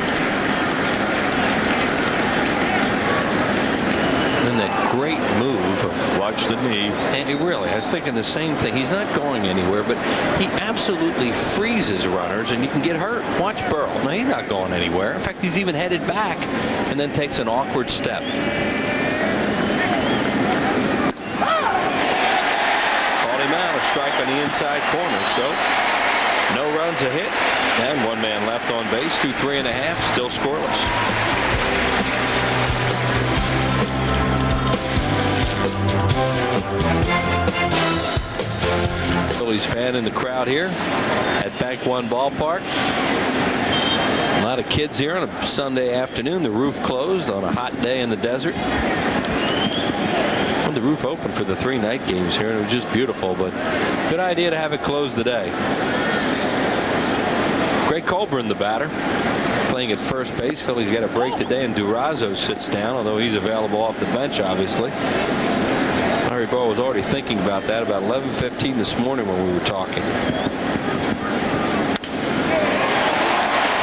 And that great move of watch the knee. And really, I was thinking the same thing. He's not going anywhere, but he absolutely freezes runners, and you can get hurt. Watch Burrell. No, he's not going anywhere. In fact, he's even headed back and then takes an awkward step. Called him out, a strike on the inside corner. So no runs, a hit, and one man left on base through 3.5, still scoreless. Phillies fan in the crowd here at Bank One Ballpark. A lot of kids here on a Sunday afternoon. The roof closed on a hot day in the desert. Well, the roof opened for the 3 night games here, and it was just beautiful, but good idea to have it closed today. Greg Colburn, the batter, playing at first base. Phillies got a break today, and Durazo sits down, although he's available off the bench, obviously. Larry Bowa was already thinking about that about 11:15 this morning when we were talking.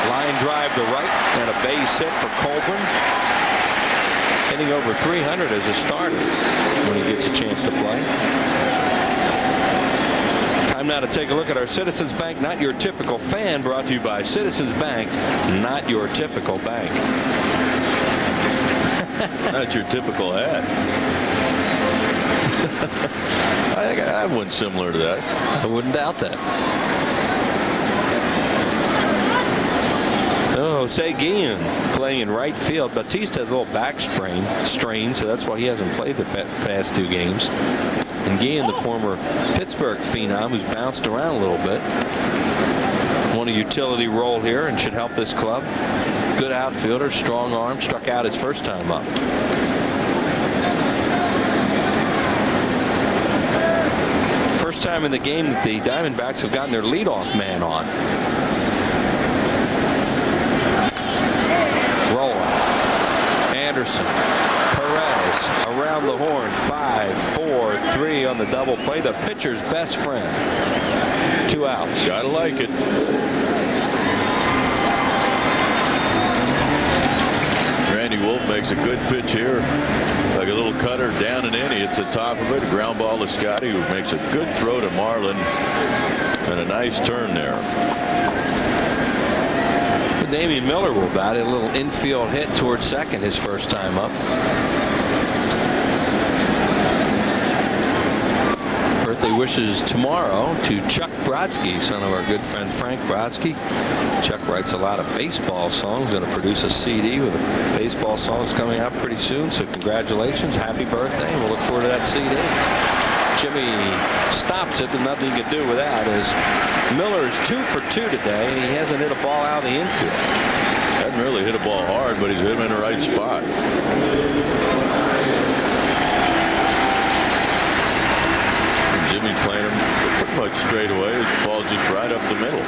Line drive to right and a base hit for Colburn. Hitting over 300 as a starter when he gets a chance to play. Time now to take a look at our Citizens Bank Not Your Typical Fan, brought to you by Citizens Bank, not your typical bank. Not your typical hat. I think I have one similar to that. I wouldn't doubt that. Oh, Jose Guillen playing in right field. Batista has a little back strain, so that's why he hasn't played the past 2 games. And Guillen, the former Pittsburgh phenom, who's bounced around a little bit, won a utility role here and should help this club. Good outfielder, strong arm, struck out his first time up. First time in the game that the Diamondbacks have gotten their leadoff man on. Rolling. Anderson. Perez around the horn. 5-4-3 on the double play. The pitcher's best friend. 2 outs. Gotta like it. Randy Wolf makes a good pitch here. Like a little cutter down and in. He hits the top of it. A ground ball to Scotty, who makes a good throw to Marlin. And a nice turn there. Damian Miller will bat it. A little infield hit towards second his first time up. Birthday wishes tomorrow to Chuck Brodsky, son of our good friend Frank Brodsky. Chuck writes a lot of baseball songs. Going to produce a CD with baseball songs coming out pretty soon. So congratulations, happy birthday. We'll look forward to that CD. Jimmy stops it, but nothing he can do with that, as Miller's 2 for 2 today, and he hasn't hit a ball out of the infield. Hasn't really hit a ball hard, but he's hit him in the right spot. And Jimmy playing him pretty much straight away. His ball just right up the middle.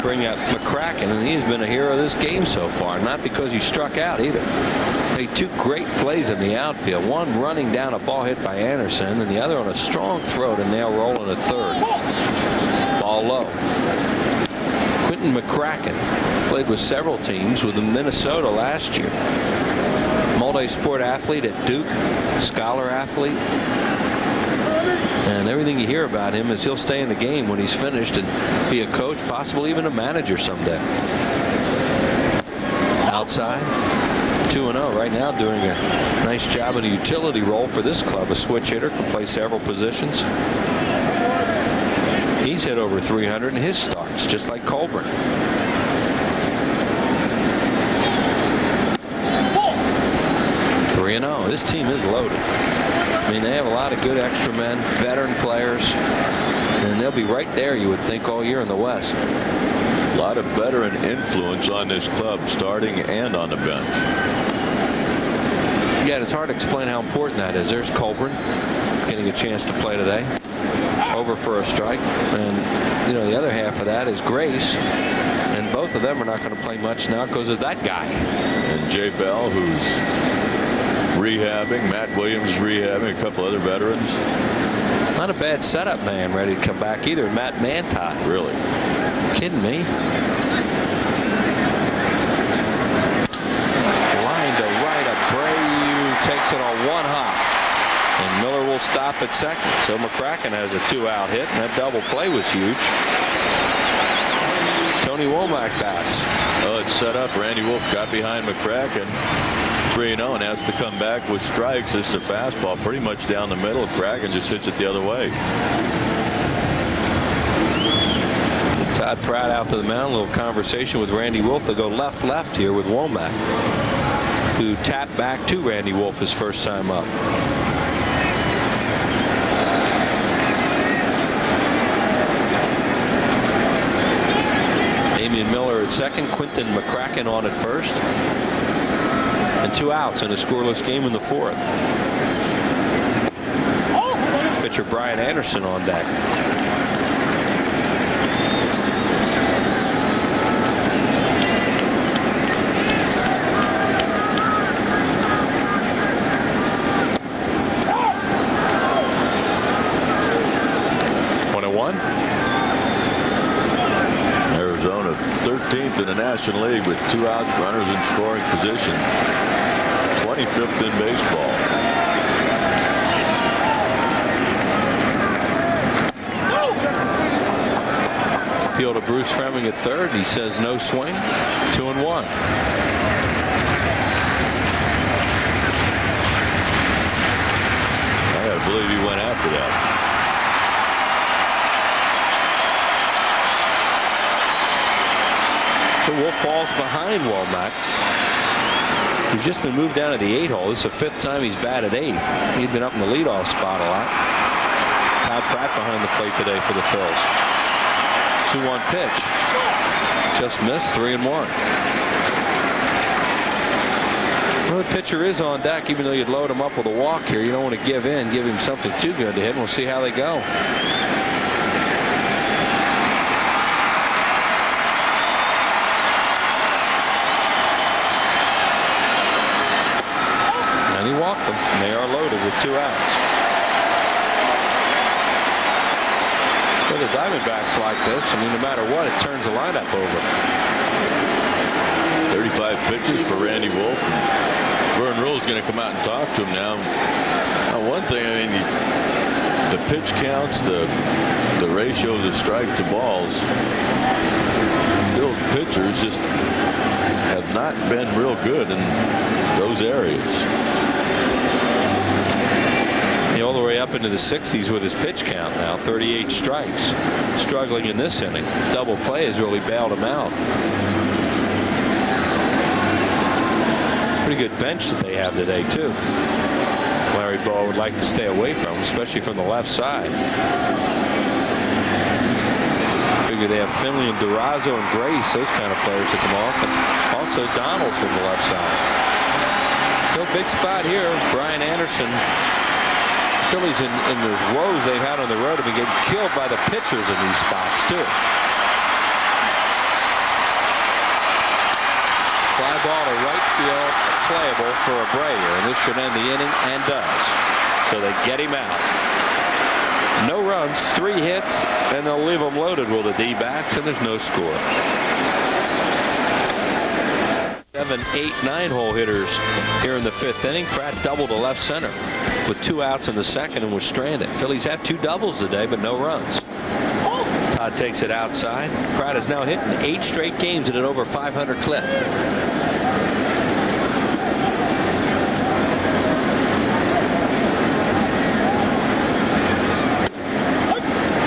Bring out McCracken, and he's been a hero of this game so far, not because he struck out either. Made 2 great plays in the outfield, one running down a ball hit by Anderson, and the other on a strong throw to nail Rolen at third. Ball low. Quentin McCracken played with several teams, with Minnesota last year. Multi-sport athlete at Duke, scholar athlete. And everything you hear about him is he'll stay in the game when he's finished and be a coach, possibly even a manager someday. Outside, 2-0 right now, doing a nice job in a utility role for this club. A switch hitter, can play several positions. He's hit over 300 in his starts, just like Colburn. This team is loaded. I mean, they have a lot of good extra men, veteran players, and they'll be right there, you would think, all year in the West. A lot of veteran influence on this club, starting and on the bench. Yeah, it's hard to explain how important that is. There's Colburn getting a chance to play today. Over for a strike. And, you know, the other half of that is Grace. And both of them are not going to play much now because of that guy. And Jay Bell, who's rehabbing. Matt Williams rehabbing. A couple other veterans. Not a bad setup man ready to come back either. Matt Manti. Really? Kidding me? Line to right. Abreu takes it on one hop. And Miller will stop at second. So McCracken has a 2-out hit, and that double play was huge. Tony Womack bats. Oh, it's set up. Randy Wolf got behind McCracken. 3-0 and has to come back with strikes. It's a fastball pretty much down the middle. Kraken just hits it the other way. Todd Pratt out to the mound. A little conversation with Randy Wolf. They'll go left here with Womack, who tapped back to Randy Wolf his first time up. Damian Miller at second. Quinton McCracken on at first. And 2 outs in a scoreless game in the 4th. Pitcher Brian Anderson on deck. Arizona 13th in the National League with 2 outs, runners in scoring position. 25th in baseball. Appeal to Bruce Fleming at third. He says no swing. 2-1. I gotta believe he went after that. So Wolf falls behind Womack. He's just been moved down to the 8 hole. This is the 5th time he's batted 8th. He'd been up in the leadoff spot a lot. Todd Pratt behind the plate today for the Phils. 2-1 pitch. Just missed. 3-1. Well, the pitcher is on deck. Even though you'd load him up with a walk here, you don't want to give in, give him something too good to hit. We'll see how they go. And he walked them. And they are loaded with 2 outs. For the Diamondbacks like this, I mean, no matter what, it turns the lineup over. 35 pitches for Randy Wolf. And Vern Rule's going to come out and talk to him now. One thing, I mean, the pitch counts, the ratios of strike to balls. Phil's pitchers just have not been real good in those areas. All the way up into the 60s with his pitch count now. 38 strikes. Struggling in this inning. Double play has really bailed him out. Pretty good bench that they have today, too. Larry Bowa would like to stay away from, especially from the left side. Figure they have Finley and Durazo and Grace, those kind of players that come off. And also Donald's from the left side. Still big spot here. Brian Anderson. Phillies in the woes they've had on the road have been getting killed by the pitchers in these spots, too. Fly ball to right field, playable for Abreu, and this should end the inning, and does. So they get him out. No runs, 3 hits, and they'll leave them loaded with the D-backs, and there's no score. 7, 8, 9 hole hitters here in the 5th inning. Pratt doubled to left center with 2 outs in the 2nd and was stranded. Phillies have 2 doubles today, but no runs. Todd takes it outside. Pratt is now hitting 8 straight games at an over 500 clip.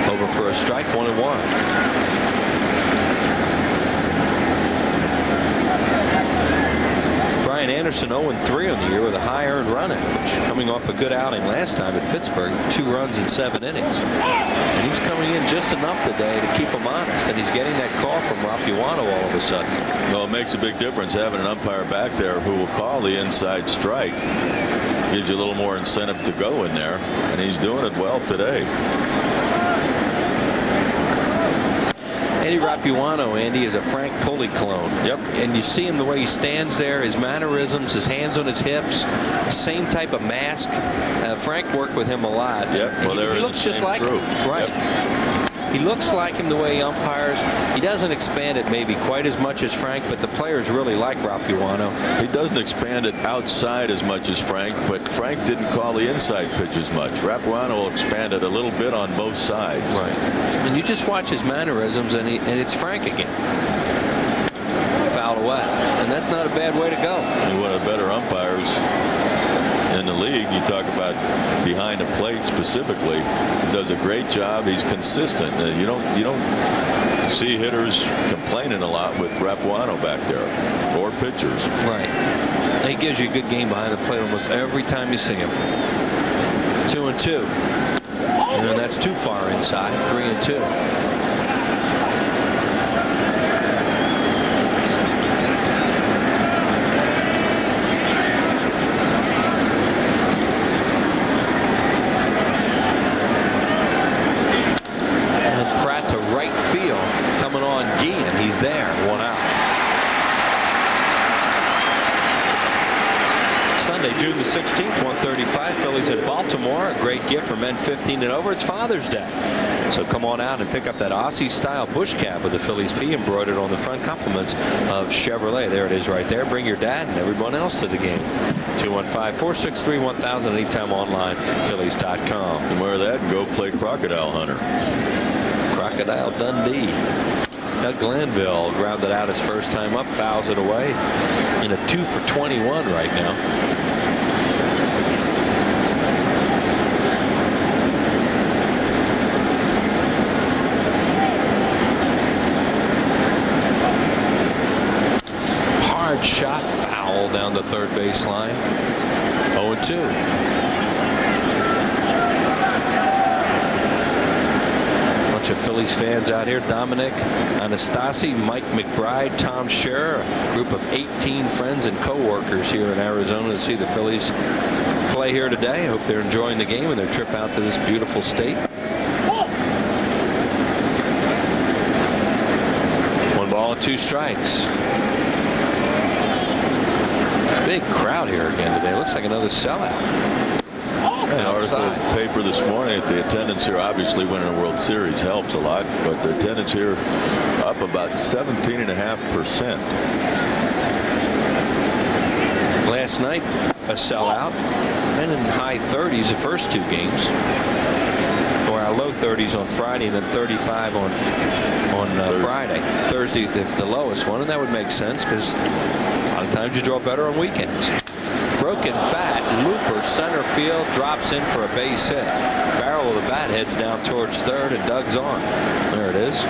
Over for a strike, 1-1. Brian Anderson 0-3 on the year with a high earned run average, coming off a good outing last time at Pittsburgh, 2 runs in 7 innings. And he's coming in just enough today to keep him honest, and he's getting that call from Rapuano all of a sudden. Well, it makes a big difference having an umpire back there who will call the inside strike. Gives you a little more incentive to go in there, and he's doing it well today. Eddie Rapuano, Andy, is a Frank Pulley clone. Yep. And you see him the way he stands there, his mannerisms, his hands on his hips, same type of mask. Frank worked with him a lot. Yep. Well, he looks just like him. Right. Yep. He looks like him the way he umpires. He doesn't expand it maybe quite as much as Frank, but the players really like Rapuano. He doesn't expand it outside as much as Frank, but Frank didn't call the inside pitch as much. Rapuano will expand it a little bit on both sides. Right. And you just watch his mannerisms, and it's Frank again. Fouled away. And that's not a bad way to go. And one of the better umpires in the league. You talk about behind the plate specifically. He does a great job. He's consistent. You don't see hitters complaining a lot with Rapuano back there, or pitchers. Right. He gives you a good game behind the plate almost every time you see him. 2-2. And that's too far inside. 3-2. He's there, 1 out. Sunday, June the 16th, 1:35. Phillies at Baltimore. A great gift for men 15 and over. It's Father's Day, so come on out and pick up that Aussie-style bush cap with the Phillies P embroidered on the front. Compliments of Chevrolet. There it is, right there. Bring your dad and everyone else to the game. 215-463-1000. Anytime online. Phillies.com. And wear that and go play Crocodile Hunter. Crocodile Dundee. Doug Glanville grounded out his first time up, fouls it away in a 2 for 21 right now. Hard shot, foul down the third baseline. 0-2. Of Phillies fans out here. Dominic Anastasi, Mike McBride, Tom Scherer, a group of 18 friends and co-workers here in Arizona to see the Phillies play here today. I hope they're enjoying the game and their trip out to this beautiful state. 1 ball and 2 strikes. Big crowd here again today. Looks like another sellout. An article in the paper this morning that the attendance here, obviously winning a World Series helps a lot, but the attendance here up about 17.5%. Last night a sellout, and in high 30s the first 2 games, or low 30s on Friday, and then 35 on Friday. Thursday the lowest one, and that would make sense because a lot of times you draw better on weekends. Broken bat, looper, center field, drops in for a base hit. Barrel of the bat heads down towards third, and Doug's on. There it is.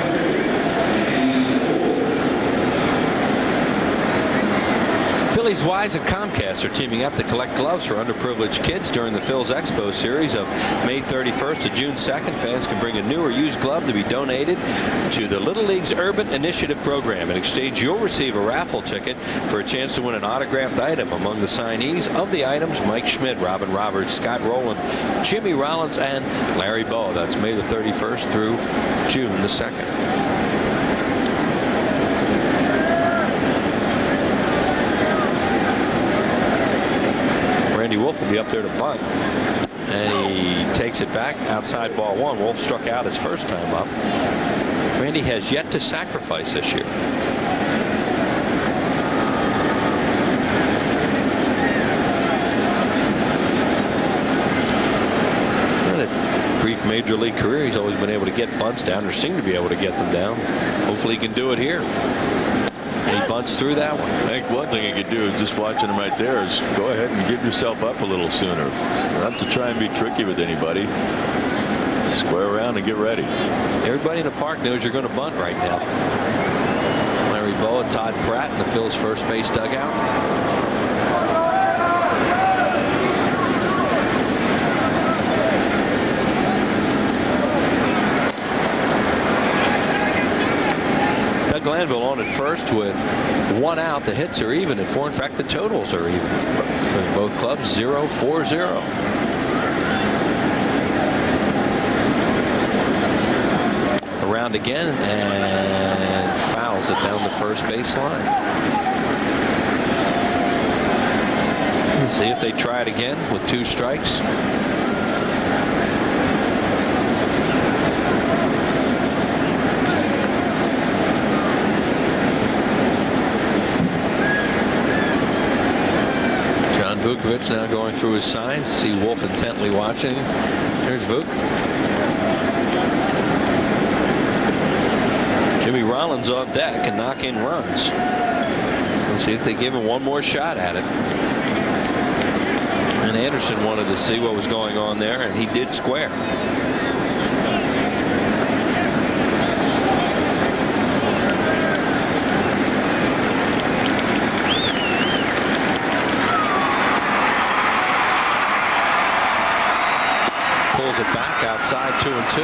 Phillies Wise and Comcast are teaming up to collect gloves for underprivileged kids during the Phil's Expo series of May 31st to June 2nd. Fans can bring a new or used glove to be donated to the Little League's Urban Initiative program. In exchange, you'll receive a raffle ticket for a chance to win an autographed item. Among the signees of the items, Mike Schmidt, Robin Roberts, Scott Rowland, Jimmy Rollins, and Larry Bowa. That's May the 31st through June the 2nd. Randy Wolf will be up there to bunt, and he takes it back outside ball 1. Wolf struck out his first time up. Randy has yet to sacrifice this year. In a brief major league career, he's always been able to get bunts down, or seem to be able to get them down. Hopefully he can do it here. And he bunts through that one. I think one thing you could do is, just watching him right there, is go ahead and give yourself up a little sooner. You don't have to try and be tricky with anybody. Square around and get ready. Everybody in the park knows you're going to bunt right now. Larry Bowa, Todd Pratt in the Phil's first base dugout. Glanville on at first with 1 out. The hits are even at 4. In fact, the totals are even for both clubs. 0-4-0. Around again and fouls it down the first baseline. Let's see if they try it again with 2 strikes. Vukovich now going through his signs. See Wolf intently watching. There's Vuk. Jimmy Rollins on deck and knock in runs. Let's see if they give him one more shot at it. And Anderson wanted to see what was going on there, and he did square. Pulls it back outside 2-2.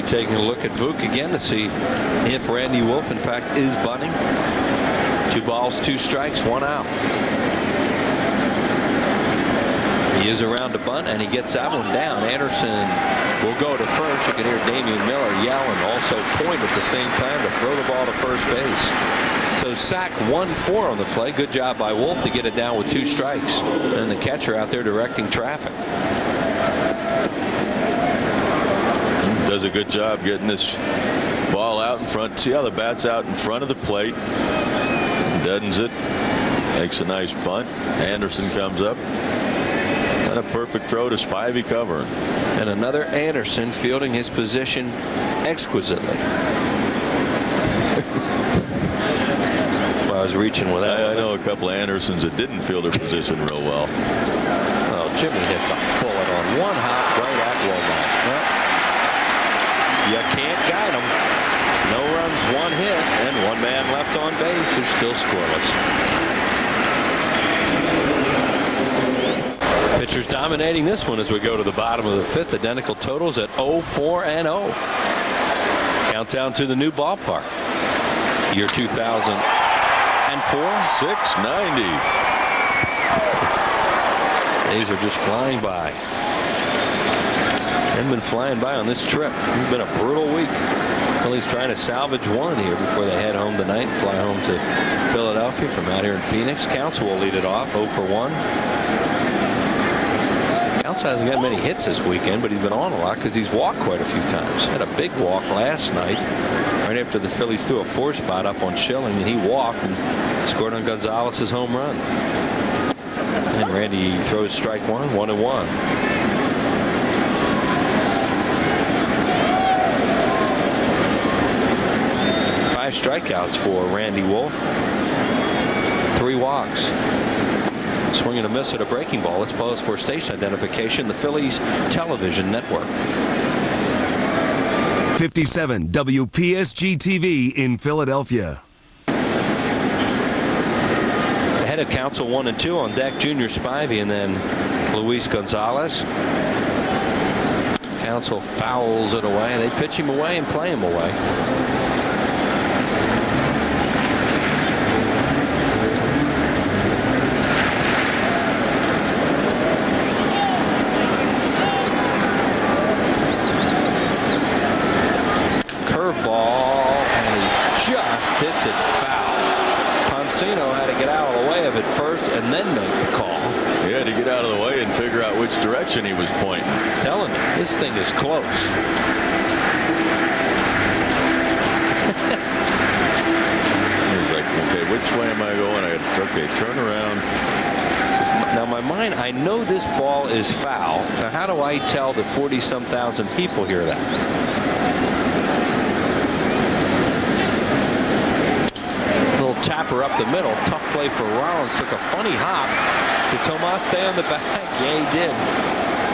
Taking a look at Vuk again to see if Randy Wolf in fact is bunting. 2 balls, 2 strikes, 1 out. He is around to bunt and he gets that one down. Anderson will go to first. You can hear Damian Miller yell and also point at the same time to throw the ball to first base. So sack 1-4 on the play. Good job by Wolf to get it down with 2 strikes. And the catcher out there directing traffic. Does a good job getting this ball out in front. See how the bat's out in front of the plate. Deadens it. Makes a nice bunt. Anderson comes up. And a perfect throw to Spivey covering. And another Anderson fielding his position exquisitely. Well, I was reaching with that. I know a couple of Andersons that didn't field their position real well. Well, Jimmy hits a bullet on one hop right at Womack. Well, you can't guide them. No runs, 1 hit, and 1 man left on base. They're still scoreless. Pitchers dominating this one as we go to the bottom of the 5th. Identical totals at 0-4-0. Countdown to the new ballpark. Year 2004. 690. These days are just flying by. And been flying by on this trip. It's been a brutal week. Phillies trying to salvage 1 here before they head home tonight. Fly home to Philadelphia from out here in Phoenix. Counsell will lead it off, 0-for-1. Counsell hasn't got many hits this weekend, but he's been on a lot because he's walked quite a few times. Had a big walk last night right after the Phillies threw a 4 spot up on Schilling, and he walked and scored on Gonzalez's home run. And Randy throws strike 1, 1-1. 5 strikeouts for Randy Wolf. 3 walks. Swing and a miss at a breaking ball. Let's pause for station identification. The Phillies Television Network. 57 WPSG TV in Philadelphia. Ahead of Counsell 1-2 on deck. Junior Spivey and then Luis Gonzalez. Counsell fouls it away. They pitch him away and play him away. Hits it foul. Poncino had to get out of the way of it first and then make the call. He had to get out of the way and figure out which direction he was pointing. I'm telling you, this thing is close. He's like, okay, which way am I going? Okay, turn around. Now, my mind, I know this ball is foul. Now, how do I tell the 40-some thousand people hear that? Tapper up the middle. Tough play for Rollins. Took a funny hop. Did Tomas stay on the back? Yeah, he did.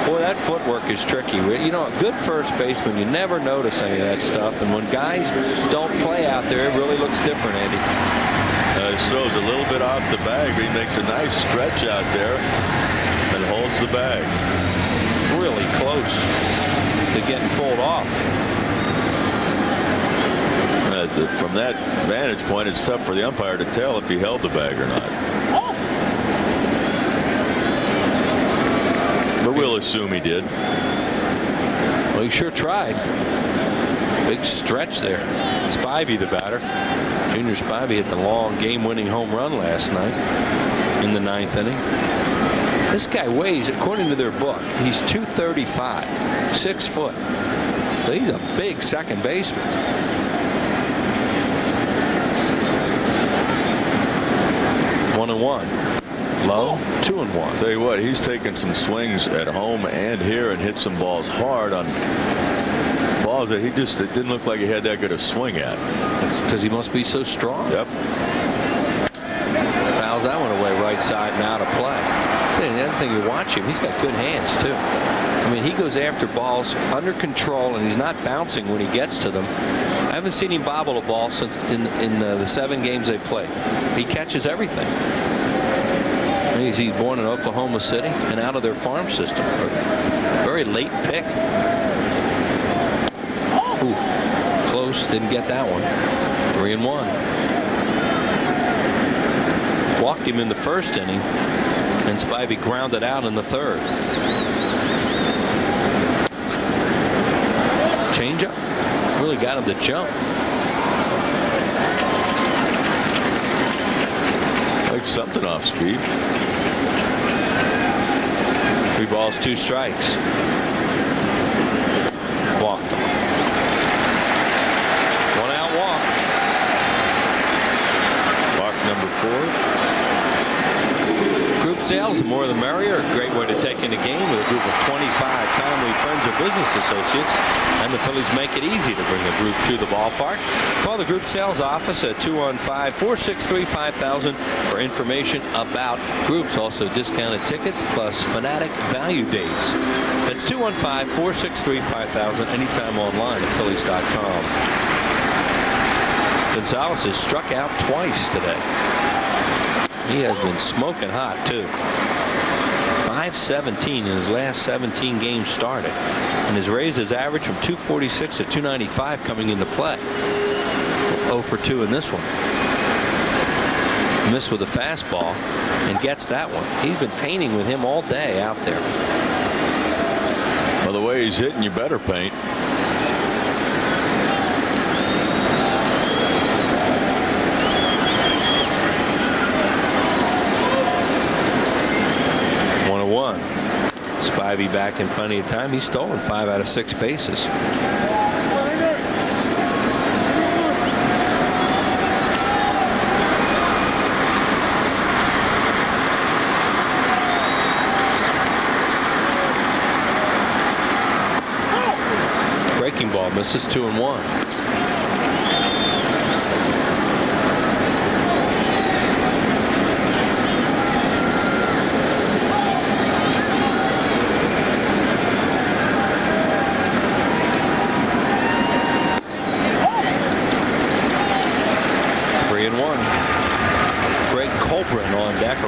Boy, that footwork is tricky. You know, a good first baseman, you never notice any of that stuff. And when guys don't play out there, it really looks different, Andy. He throws a little bit off the bag. He makes a nice stretch out there and holds the bag. Really close to getting pulled off. From that vantage point, it's tough for the umpire to tell if he held the bag or not. But we'll assume he did. Well, he sure tried. Big stretch there. Spivey, the batter. Junior Spivey hit the long game-winning home run last night in the 9th inning. This guy weighs, according to their book, he's 235, 6 foot. So he's a big second baseman. One and one. Low, 2-1. Tell you what, he's taken some swings at home and here and hit some balls hard on balls that it didn't look like he had that good a swing at. That's because he must be so strong. Yep. Fouls that one away, right side and out of play. The other thing, you watch him, he's got good hands too. I mean, he goes after balls under control, and he's not bouncing when he gets to them. I haven't seen him bobble a ball since in the 7 games they played. He catches everything. He's born in Oklahoma City and out of their farm system. Very late pick. Ooh, close, didn't get that one. 3-1. Walked him in the first inning, and Spivey grounded out in the third. Changeup really got him to jump. Like something off speed. 3 balls, 2 strikes. Walked him. 1 out walk. Walk number 4. Group sales, the more the merrier. A great way to take in a game with a group of 25 family, friends, or business associates. And the Phillies make it easy to bring a group to the ballpark. Call the group sales office at 215-463-5000 for information about groups. Also discounted tickets plus Fanatic value dates. That's 215-463-5000 anytime online at Phillies.com. Gonzalez has struck out twice today. He has been smoking hot too. 517 in his last 17 games started, and has raised his average from 246 to 295 coming into play. 0 for 2 in this one. Missed with a fastball and gets that one. He's been painting with him all day out there. Well, the way he's hitting, you better paint. Spivey back in plenty of time. He's stolen 5 out of 6 bases. Breaking ball misses. 2-1.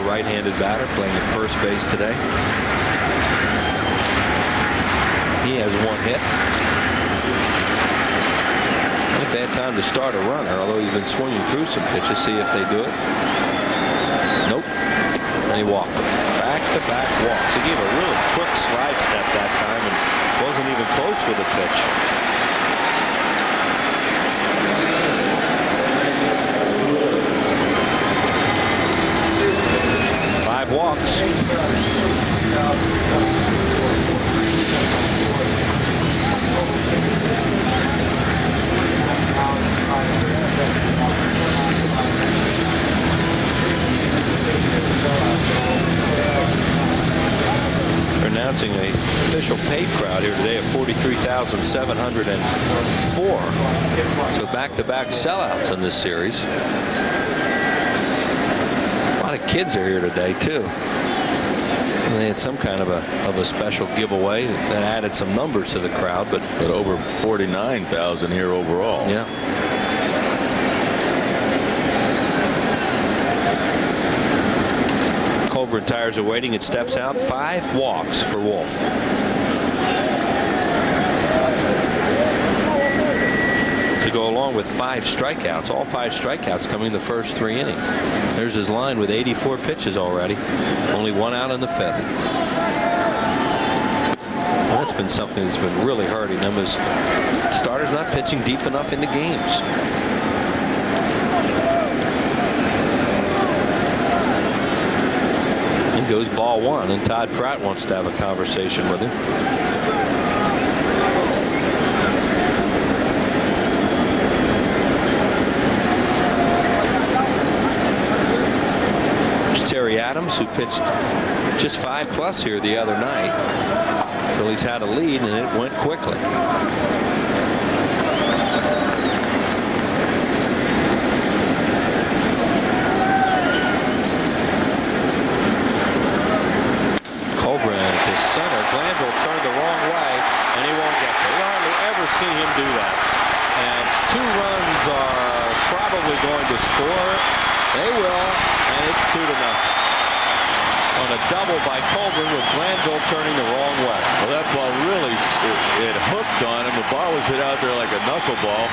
Right-handed batter playing at first base today. He has 1 hit. Not a bad time to start a runner, although he's been swinging through some pitches. See if they do it. Nope. And he walked him. Back-to-back walks. He gave a really quick slide step that time and wasn't even close with a pitch. Walks. They're announcing a official paid crowd here today of 43,704. So back-to-back sellouts in this series. A lot of kids are here today too. And they had some kind of a special giveaway that added some numbers to the crowd, but over 49,000 here overall. Yeah. Colburn tires are waiting. It steps out. 5 walks for Wolf. To go along with 5 strikeouts, all 5 strikeouts coming in the first 3 innings. There's his line with 84 pitches already. Only 1 out in the 5th. Well, that's been something that's been really hurting them, is starters not pitching deep enough into games. And goes ball 1, and Todd Pratt wants to have a conversation with him. There's Terry Adams, who pitched just 5+ here the other night. Phillies had a lead, and it went quickly. Center. Glanville turned the wrong way, and he won't get there. You hardly ever see him do that. And 2 runs are probably going to score. They will, and it's 2-0. On a double by Colburn with Glanville turning the wrong way. Well, that ball really, it hooked on him. The ball was hit out there like a knuckleball.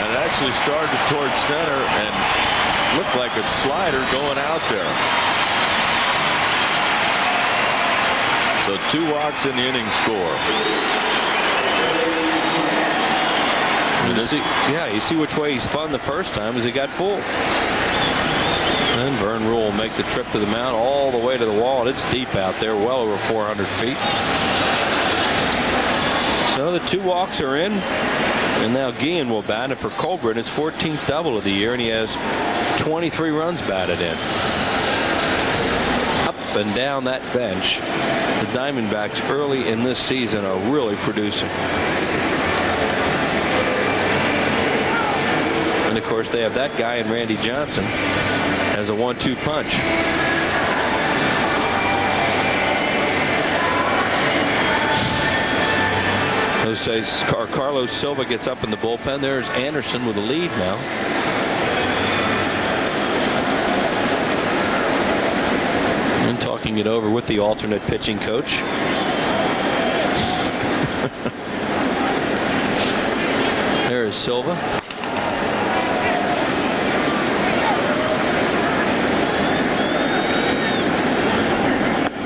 And it actually started towards center and looked like a slider going out there. So 2 walks in the inning score. You see which way he spun the first time as he got full. And Vern Rule will make the trip to the mound all the way to the wall, and it's deep out there, well over 400 feet. So the 2 walks are in, and now Guillen will bat. And for Colburn, it's 14th double of the year, and he has 23 runs batted in. Up and down that bench, the Diamondbacks early in this season are really producing. And of course, they have that guy in Randy Johnson as a 1-2 punch. Carlos Silva gets up in the bullpen. There's Anderson with the lead now. Talking it over with the alternate pitching coach. There is Silva.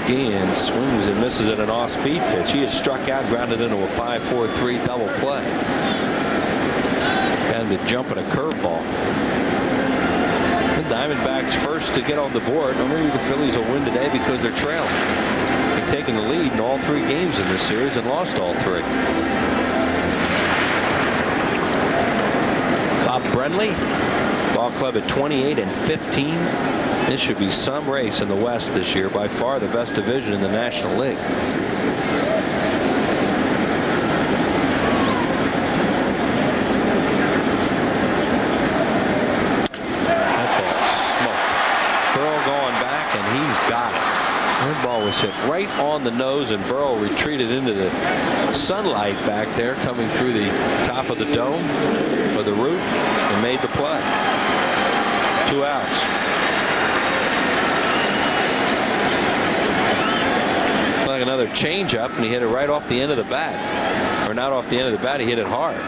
Guillen swings and misses at an off-speed pitch. He is struck out, grounded into a 5-4-3 double play. And the jump at a curveball. Diamondbacks first to get on the board. Or maybe the Phillies will win today because they're trailing. They've taken the lead in all 3 games in this series and lost all 3. Bob Brenly, ball club at 28-15. This should be some race in the West this year. By far the best division in the National League. That ball was hit right on the nose, and Burrow retreated into the sunlight back there, coming through the top of the dome or the roof, and made the play. 2 outs. Like another changeup, and he hit it right off the end of the bat. Or not off the end of the bat, he hit it hard.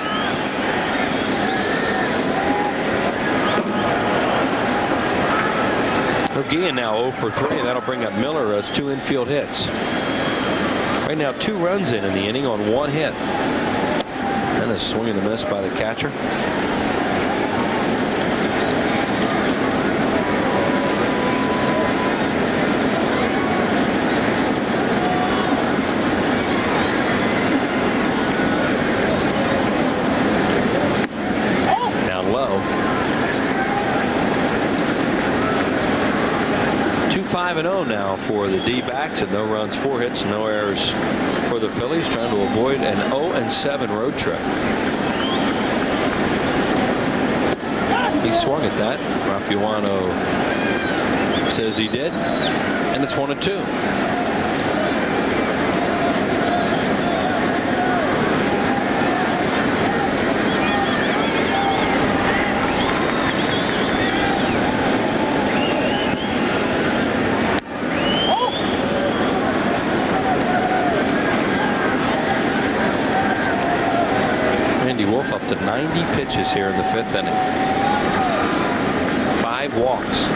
Guillen now 0 for 3, and that'll bring up Miller as 2 infield hits. Right now 2 runs in the inning on 1 hit. And a swing and a miss by the catcher. Down low. 5-0 now for the D-backs, and no runs, 4 hits, no errors for the Phillies, trying to avoid an 0-7 road trip. He swung at that. Rapuano says he did, and it's 1-2. Up to 90 pitches here in the 5th inning. 5 walks.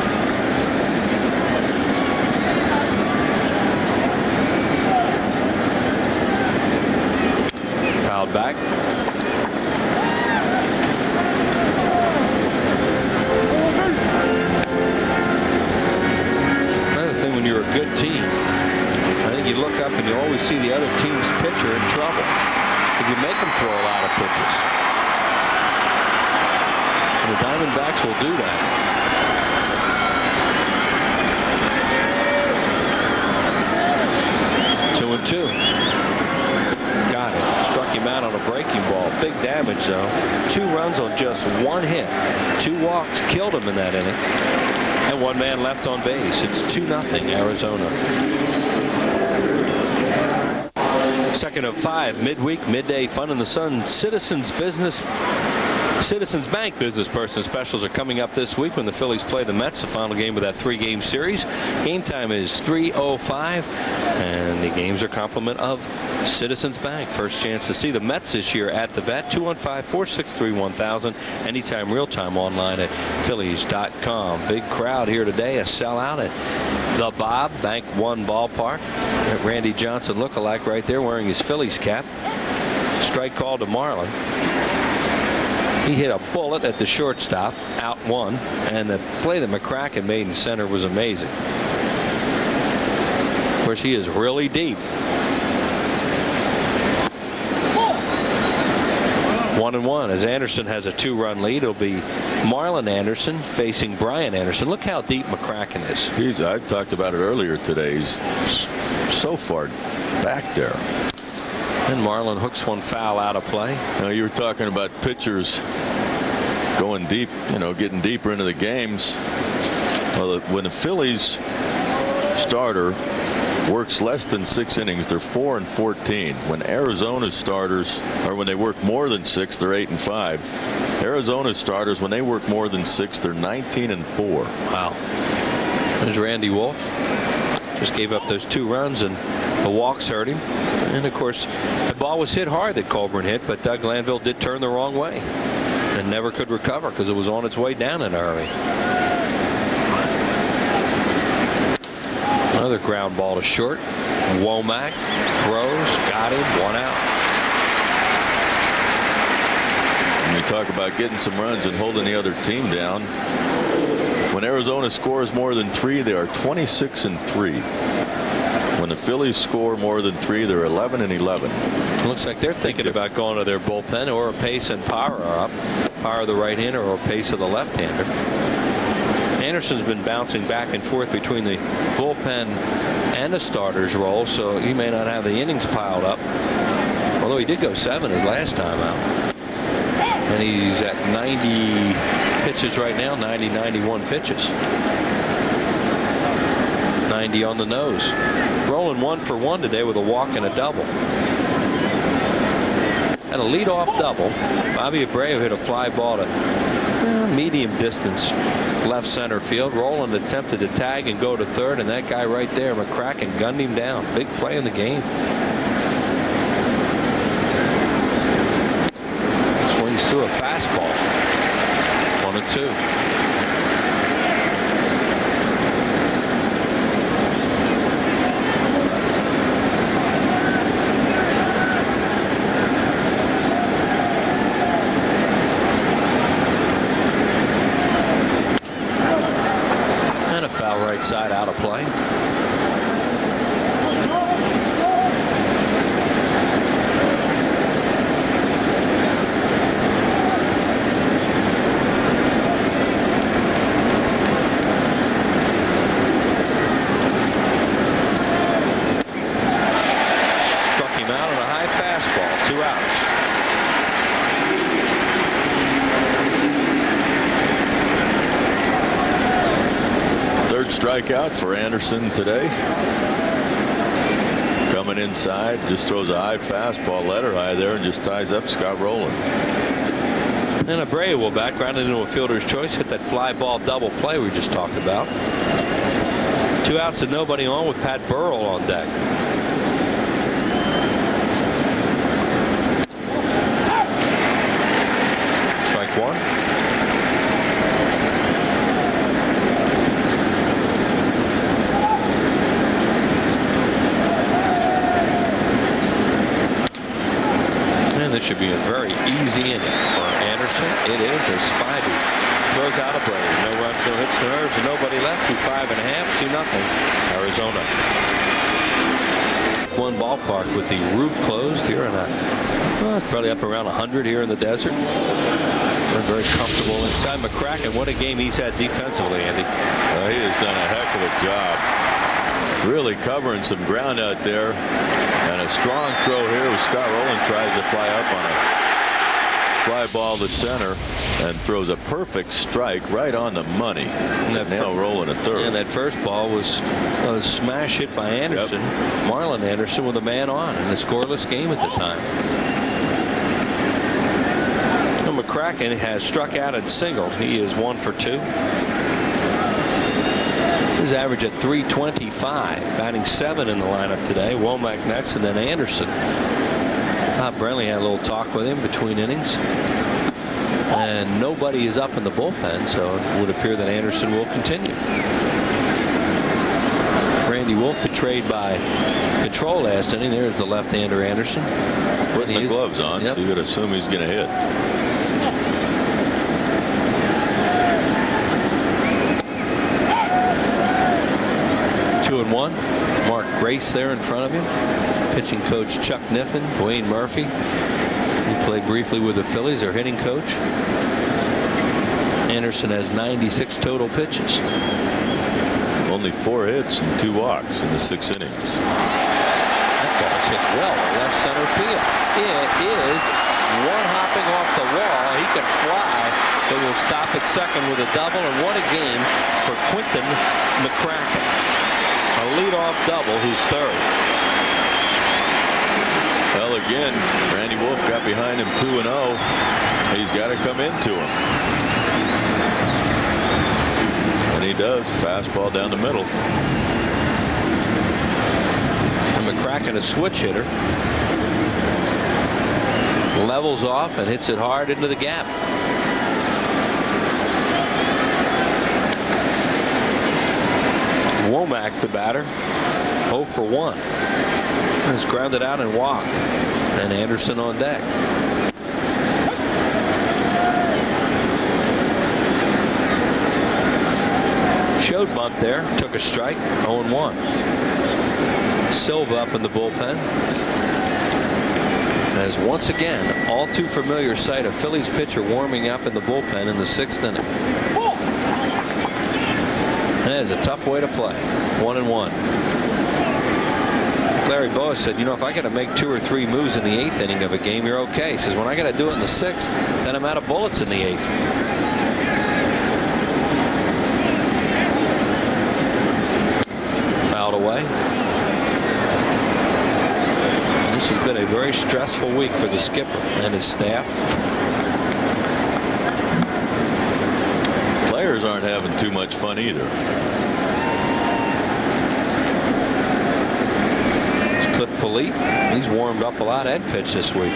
Fouled back. Another thing up, and you always see the other team's pitcher in trouble if you make them throw a lot of pitches. And the Diamondbacks will do that. 2-2. Got it. Struck him out on a breaking ball. Big damage, though. 2 runs on just 1 hit. 2 walks killed him in that inning. And 1 man left on base. It's 2-0 Arizona. Second of 5, midweek, midday fun in the sun. Citizens Bank Business Person Specials are coming up this week when the Phillies play the Mets, the final game of that 3-game series. Game time is 3:05, and the games are complement of Citizens Bank. First chance to see the Mets this year at the Vet. 215-463-1000. Anytime, real time online at Phillies.com. Big crowd here today. A sellout at the Bob Bank One Ballpark. Randy Johnson lookalike right there wearing his Phillies cap. Strike call to Marlin. He hit a bullet at the shortstop, out 1, and the play that McCracken made in center was amazing. Of course, he is really deep. 1-1 as Anderson has a 2-run lead. It'll be Marlin Anderson facing Brian Anderson. Look how deep McCracken is. I talked about it earlier today. He's so far back there. And Marlin hooks one foul out of play. Now, you were talking about pitchers going deep, getting deeper into the games. Well, when the Phillies starter works less than 6 innings, they're 4-14. When Arizona's starters, or when they work more than 6, they're 8-5. Arizona's starters, when they work more than 6, they're 19-4. Wow. There's Randy Wolf. Just gave up those 2 runs, and the walks hurt him. And of course, the ball was hit hard that Colburn hit, but Doug Glanville did turn the wrong way and never could recover because it was on its way down in a hurry. Another ground ball to short. Womack throws, got him, 1 out. When you talk about getting some runs and holding the other team down, when Arizona scores more than 3, they are 26-3. When the Phillies score more than 3, they're 11-11. Looks like they're thinking about going to their bullpen, or a Pace and Power are up. Power of the right-hander or Pace of the left-hander. Anderson's been bouncing back and forth between the bullpen and the starter's role, so he may not have the innings piled up. Although he did go 7 his last time out. And he's at 90 pitches right now, 91 pitches. 90 on the nose. Rolling 1 for 1 today with a walk and a double. Had a leadoff double. Bobby Abreu hit a fly ball to medium distance left center field. Roland attempted to tag and go to third, and that guy right there, McCracken, gunned him down. Big play in the game. Swings through a fastball. 1-2. Right side out of play. Struck him out on a high fastball. 2 outs. Third strikeout for Anderson today. Coming inside, just throws a high fastball, letter high there, and just ties up Scott Rowland. And Abreu will back, grounded into a fielder's choice, hit that fly ball double play we just talked about. 2 outs and nobody on with Pat Burrell on deck. Strike 1. This should be a very easy inning for Anderson. It is, as Spivey throws out Abreu. No runs, no hits, no errors, and nobody left. 5 1/2, 2-0 Arizona. One ballpark with the roof closed here in probably up around 100 here in the desert. We're very comfortable inside. McCracken, what a game he's had defensively, Andy. He has done a heck of a job. Really covering some ground out there. And a strong throw here with Scott Rowland tries to fly up on a fly ball to center and throws a perfect strike right on the money. Now rolling a third. And that first ball was a smash hit by Anderson. Yep. Marlon Anderson with a man on in a scoreless game at the time. McCracken has struck out and singled. He is 1 for 2. His average at .325, batting 7 in the lineup today. Womack next, and then Anderson. Bob Brenly had a little talk with him between innings, and nobody is up in the bullpen, so it would appear that Anderson will continue. Randy Wolf betrayed by control last inning. There's the left-hander Anderson. Putting the gloves on, so you could assume he's going to hit. Two and one. Mark Grace there in front of him. Pitching coach Chuck Niffen, Dwayne Murphy. He played briefly with the Phillies, their hitting coach. Anderson has 96 total pitches. Only 4 hits and 2 walks in the 6 innings. That ball's hit well left center field. It is one hopping off the wall. He can fly, but will stop at second with a double. And what a game for Quinton McCracken. A leadoff double, who's third. Well, again, Randy Wolf got behind him 2-0. He's got to come into him. And he does. Fastball down the middle. And McCracken, a switch hitter. Levels off and hits it hard into the gap. Womack, the batter, 0 for 1. Has grounded out and walked. And Anderson on deck. Showed bunt there. Took a strike. 0-1. Silva up in the bullpen. As once again, all too familiar sight, a Phillies pitcher warming up in the bullpen in the 6th inning. That is a tough way to play. 1-1. Larry Boa said, you know, if I got to make 2 or 3 moves in the 8th inning of a game, you're okay. He says, when I got to do it in the 6th, then I'm out of bullets in the 8th. Fouled away. This has been a very stressful week for the skipper and his staff. Players aren't having too much fun either. Cliff Polite, he's warmed up a lot and pitched this week.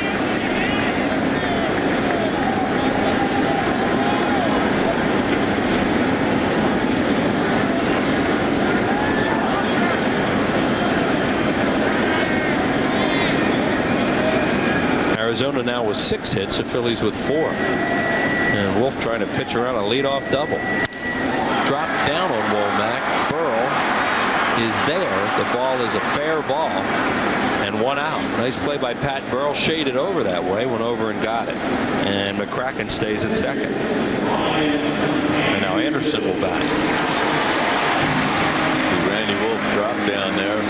Arizona now with 6 hits, the Phillies with 4. And Wolf trying to pitch around a leadoff double. Dropped down on Womack. Burrell is there. The ball is a fair ball. And 1 out. Nice play by Pat Burrell. Shaded over that way. Went over and got it. And McCracken stays at second. And now Anderson will bat. See Randy Wolf drop down there.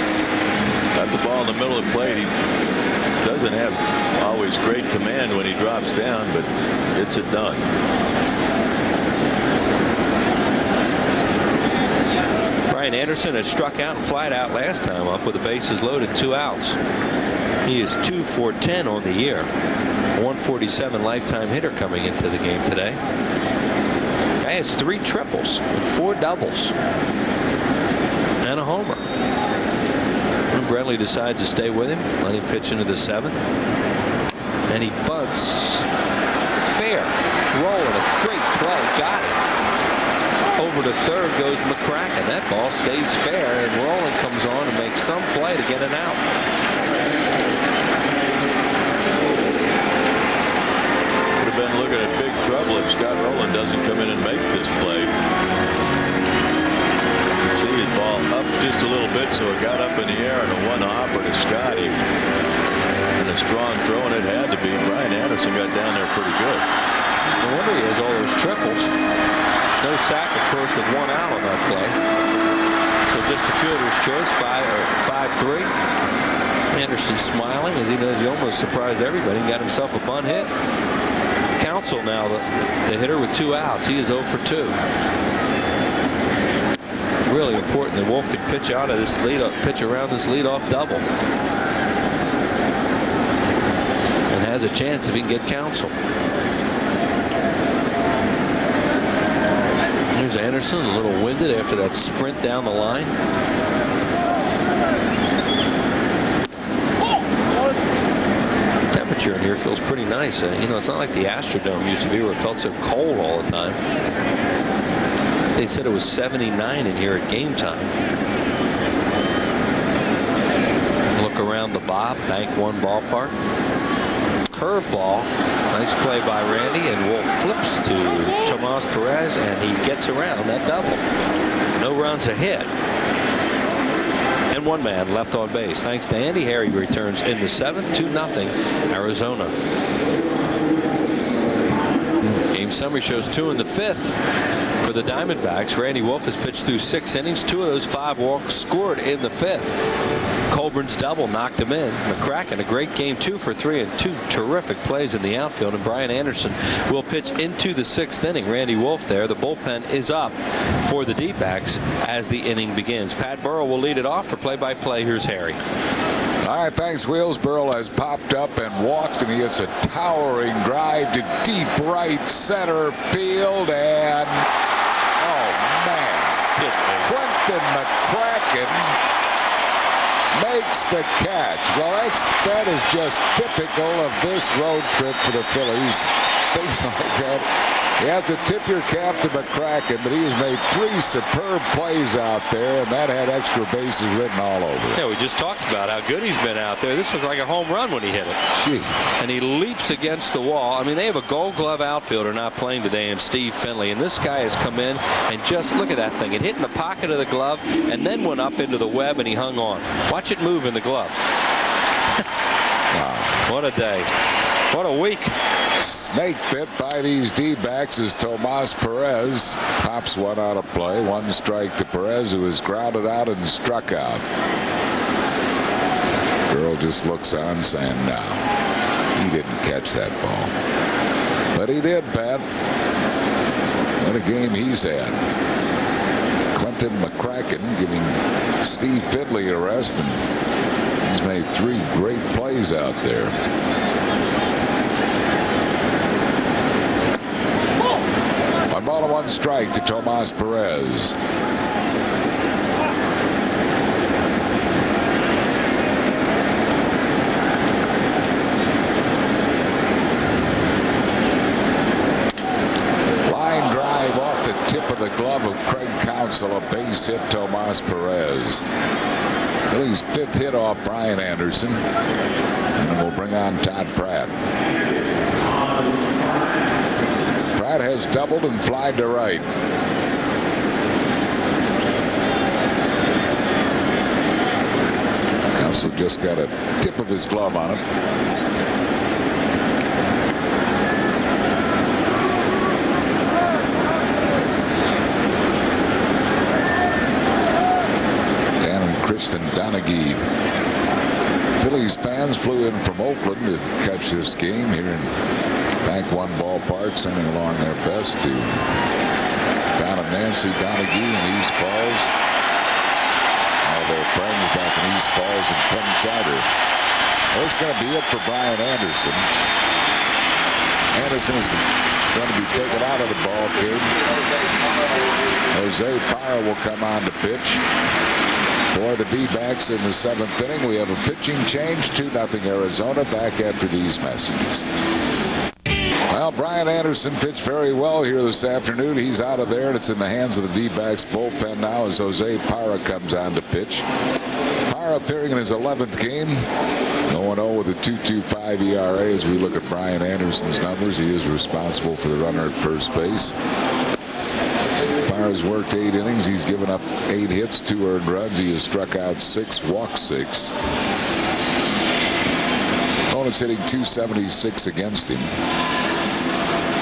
Got the ball in the middle of the plate. He doesn't have always great command when he drops down, but gets it done. Brian Anderson had struck out and flied out last time up with the bases loaded, 2 outs. He is 2 for 10 on the year. 147 lifetime hitter coming into the game today. Guy has 3 triples and 4 doubles and a homer. Brenly decides to stay with him, let him pitch into the 7th, and he bunts fair, rolling a great play, got it. Over to third goes McCracken. That ball stays fair, and Rowland comes on and makes some play to get it out. Would have been looking at big trouble if Scott Rowland doesn't come in and make this play. See his ball up just a a little bit, so it got up in the air and a one hopper to Scotty. And a strong throw, and it had to be. Brian Anderson got down there pretty good. No wonder he has all those triples. No sack, of course, with one out on that play. So just a fielder's choice, 5-3. Anderson smiling as he knows he almost surprised everybody and got himself a bunt hit. Counsell now the hitter with 2 outs. He is 0 for 2. Really important that Wolf can pitch out of this lead, pitch around this leadoff double, and has a chance if he can get Counsell. Here's Anderson, a little winded after that sprint down the line. Temperature in here feels pretty nice. You know, it's not like the Astrodome used to be where it felt so cold all the time. They said it was 79 in here at game time. Look around the Bob Bank One ballpark. Curveball. Nice play by Randy, and Wolf flips to Tomas Perez, and he gets around that double. No runs a hit. And one man left on base. Thanks to Andy, Harry returns in the 7th, 2-0 Arizona. Game summary shows 2 in the 5th for the Diamondbacks. Randy Wolf has pitched through 6 innings. 2 of those 5 walks scored in the 5th. Colburn's double knocked him in. McCracken, a great game, 2 for 3, and 2 terrific plays in the outfield. And Brian Anderson will pitch into the 6th inning. Randy Wolf there. The bullpen is up for the D-backs as the inning begins. Pat Burrell will lead it off. For play-by-play, here's Harry. All right, thanks, Wheels. Burrell has popped up and walked, and he hits a towering drive to deep right center field, and oh man, Quentin McCracken makes the catch. Well, that is just typical of this road trip for the Phillies. Things like that. You have to tip your cap to McCracken, but he has made 3 superb plays out there, and that had extra bases written all over it. Yeah, we just talked about how good he's been out there. This looked like a home run when he hit it. Gee. And he leaps against the wall. I mean, they have a Gold Glove outfielder not playing today in Steve Finley, and this guy has come in and just look at that thing. It hit in the pocket of the glove and then went up into the web, and he hung on. Watch it move in the glove. Wow. What a day. What a week. Snake bit by these D-backs as Tomas Perez pops one out of play. 1 strike to Perez, who is grounded out and struck out. Burrell just looks on saying, no, he didn't catch that ball. But he did, Pat. What a game he's had. Quentin McCracken giving Steve Finley a rest, and he's made 3 great plays out there. 1 strike to Tomas Perez. Line drive off the tip of the glove of Craig Counsell. A base hit, Tomas Perez. Phillies' 5th hit off Brian Anderson. And then we'll bring on Todd Pratt. Pratt has doubled and flied to right. Counsell just got a tip of his glove on it. Dan and Kristen Donaghy. Phillies fans flew in from Oakland to catch this game here in Bank One ballpark, sending along their best to Don and Nancy Donaghy in East Falls. All their friends back in East Falls and Penn Charter. Well, that's going to be it for Brian Anderson. Anderson is going to be taken out of the ball game. Jose Parra will come on to pitch for the D-backs in the 7th inning. We have a pitching change, 2-0 Arizona. Back after these messages. Well, Brian Anderson pitched very well here this afternoon. He's out of there, and it's in the hands of the D-backs bullpen now as Jose Parra comes on to pitch. Parra appearing in his 11th game. 0-0 with a 2.25 ERA. As we look at Brian Anderson's numbers, he is responsible for the runner at first base. Parra Parr has worked 8 innings. He's given up 8 hits, 2 earned runs. He has struck out 6, walked 6. Opponent's hitting .276 against him.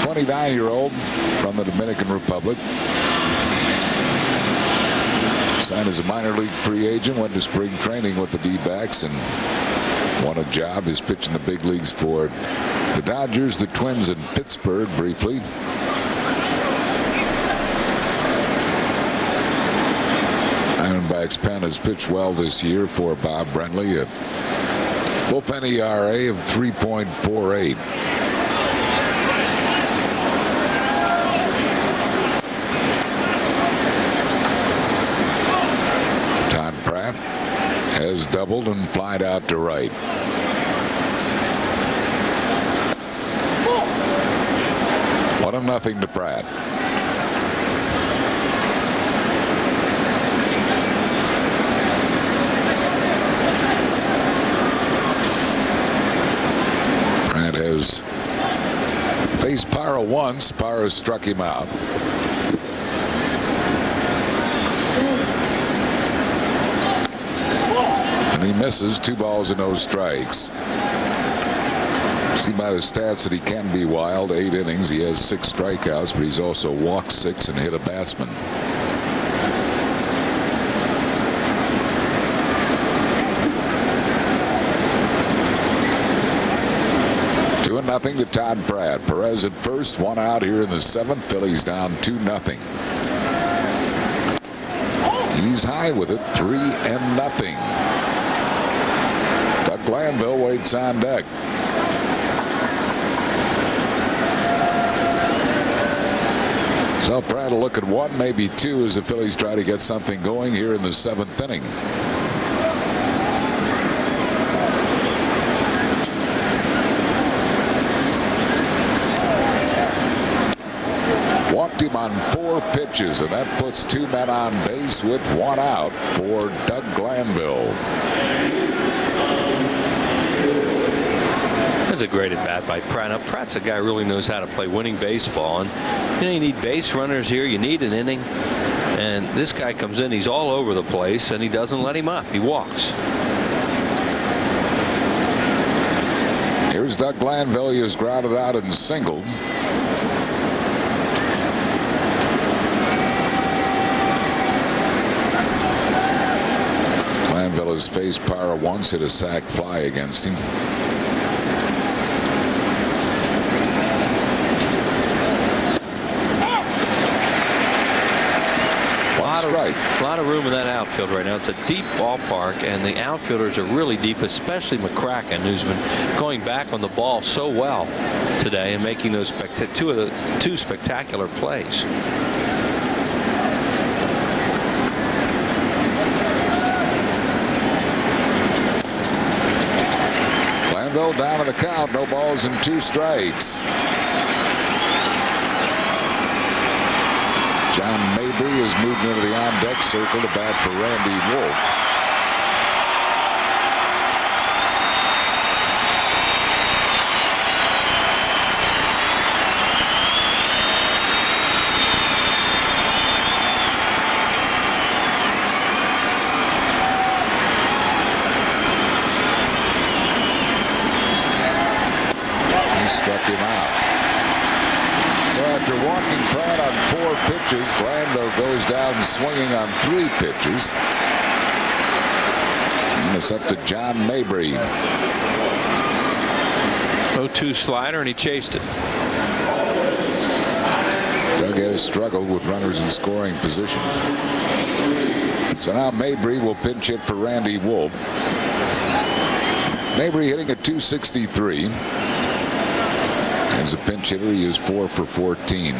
29-year-old from the Dominican Republic. Signed as a minor league free agent, went to spring training with the D-backs and won a job. Is pitching the big leagues for the Dodgers, the Twins, and Pittsburgh briefly. Diamondbacks pen has pitched well this year for Bob Brenly. A bullpen ERA of 3.48. Todd Pratt has doubled and flied out to right. One of nothing to Pratt. Pratt has faced Parra once. Parra struck him out. And he misses. 2 balls and no strikes. See by the stats that he can be wild. 8 innings. He has 6 strikeouts, but he's also walked 6 and hit a batsman. Nothing to Todd Pratt. Perez at first, 1 out here in the 7th. Phillies down 2-0. He's high with it, 3-0. Doug Glanville waits on deck. So Pratt will look at 1, maybe 2 as the Phillies try to get something going here in the 7th inning. Walked him on 4 pitches, and that puts 2 men on base with 1 out for Doug Glanville. That's a great at bat by Pratt. Now, Pratt's a guy who really knows how to play winning baseball, and you need base runners here. You need an inning, and this guy comes in. He's all over the place, and he doesn't let him up. He walks. Here's Doug Glanville. He is grounded out and singled. Glanville has faced Parra once, hit a sac fly against him. A lot of room in that outfield right now. It's a deep ballpark, and the outfielders are really deep, especially McCracken, who's been going back on the ball so well today and making those two spectacular plays. Glanville down to the count, no balls and 2 strikes. John Mabry has moved into the on-deck circle to bat for Randy Wolf. He struck him out. So after walking Pratt on 4 pitches, Glanville goes down swinging on 3 pitches. And it's up to John Mabry. 0-2 slider, and he chased it. Doug has struggled with runners in scoring position. So now Mabry will pinch hit for Randy Wolf. Mabry hitting at .263. As a pinch hitter, he is 4 for 14.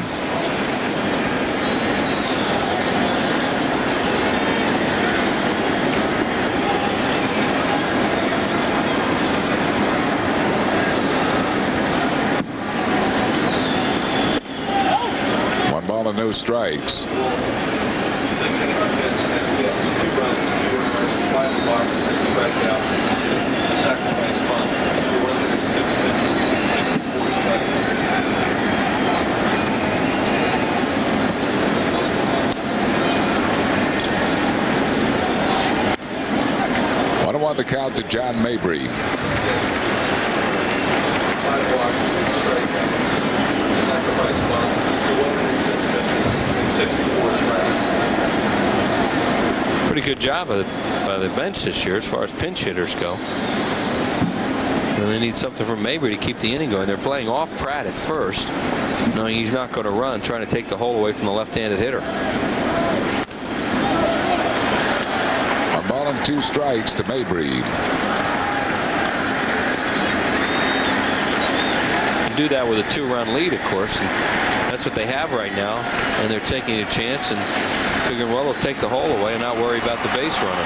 One ball and no strikes. count to John Mabry. 5 walks, 6 straight, sacrifice fly, 11 and 6 pitches, and 64 strikes. Pretty good job by the bench this year as far as pinch hitters go. And they need something from Mabry to keep the inning going. They're playing off Pratt at first, knowing he's not going to run, trying to take the hole away from the left-handed hitter. 1 ball and 2 strikes to Mabry. You do that with a 2-run lead, of course, and that's what they have right now. And they're taking a chance and figuring, well, they'll take the hole away and not worry about the base runner.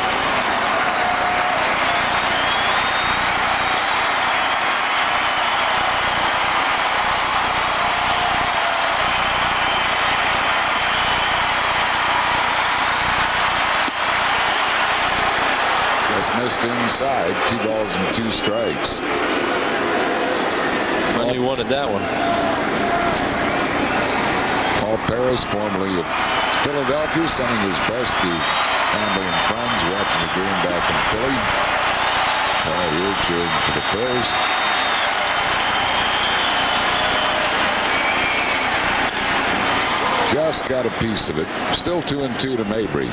Missed inside. 2 balls and 2 strikes. He wanted that one. Paul Paris, formerly of Philadelphia, sending his best to family and friends watching the game back in Philly. Here cheering for the Phillies. Just got a piece of it. Still 2-2 to Mabry.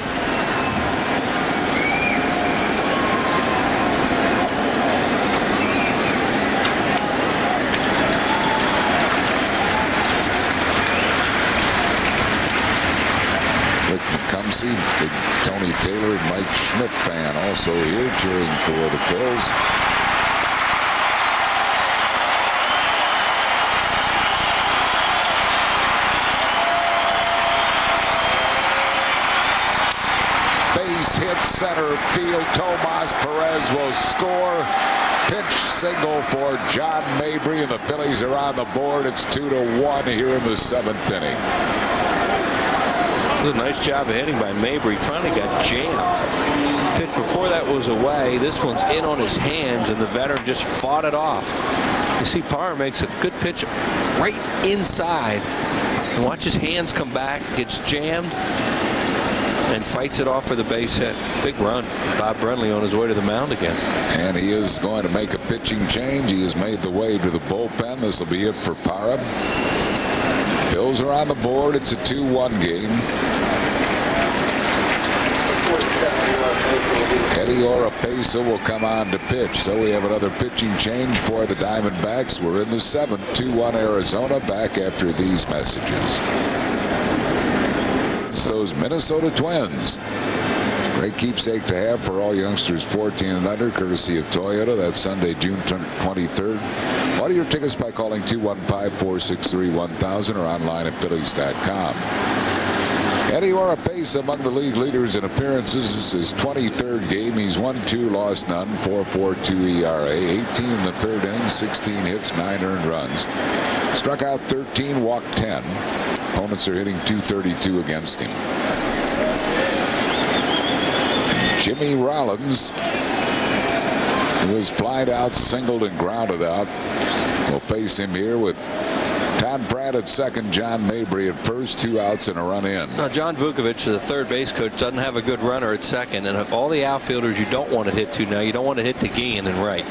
Big Tony Taylor and Mike Schmidt fan also here cheering for the Phils. Base hit center field. Tomas Perez will score. Pitch single for John Mabry, and the Phillies are on the board. It's 2-1 here in the 7th inning. A nice job of hitting by Mabry. Finally got jammed. Pitch before that was away. This one's in on his hands, and the veteran just fought it off. You see, Parra makes a good pitch right inside. And watch his hands come back. Gets jammed and fights it off for the base hit. Big run. Bob Brenly on his way to the mound again. And he is going to make a pitching change. He has made the way to the bullpen. This will be it for Parra. Phils are on the board. It's a 2-1 game. Eddie Oropesa will come on to pitch. So we have another pitching change for the Diamondbacks. We're in the 7th. 2-1 Arizona. Back after these messages. It's those Minnesota Twins. Great keepsake to have for all youngsters 14 and under, courtesy of Toyota. That's Sunday, June 23rd. Order your tickets by calling 215-463-1000 or online at Phillies.com. Eddie Oropesa among the league leaders in appearances. This is his 23rd game. He's won 2, lost none, 4.42 ERA, 18 in the 3rd inning, 16 hits, 9 earned runs. Struck out 13, walked 10. Opponents are hitting .232 against him. Jimmy Rollins, who was flied out, singled and grounded out, will face him here with Todd Pratt at second, John Mabry at first, 2 outs and a run in. Now, John Vukovic, the third base coach, doesn't have a good runner at second, and all the outfielders you don't want to hit to now. You don't want to hit to Guillen and right.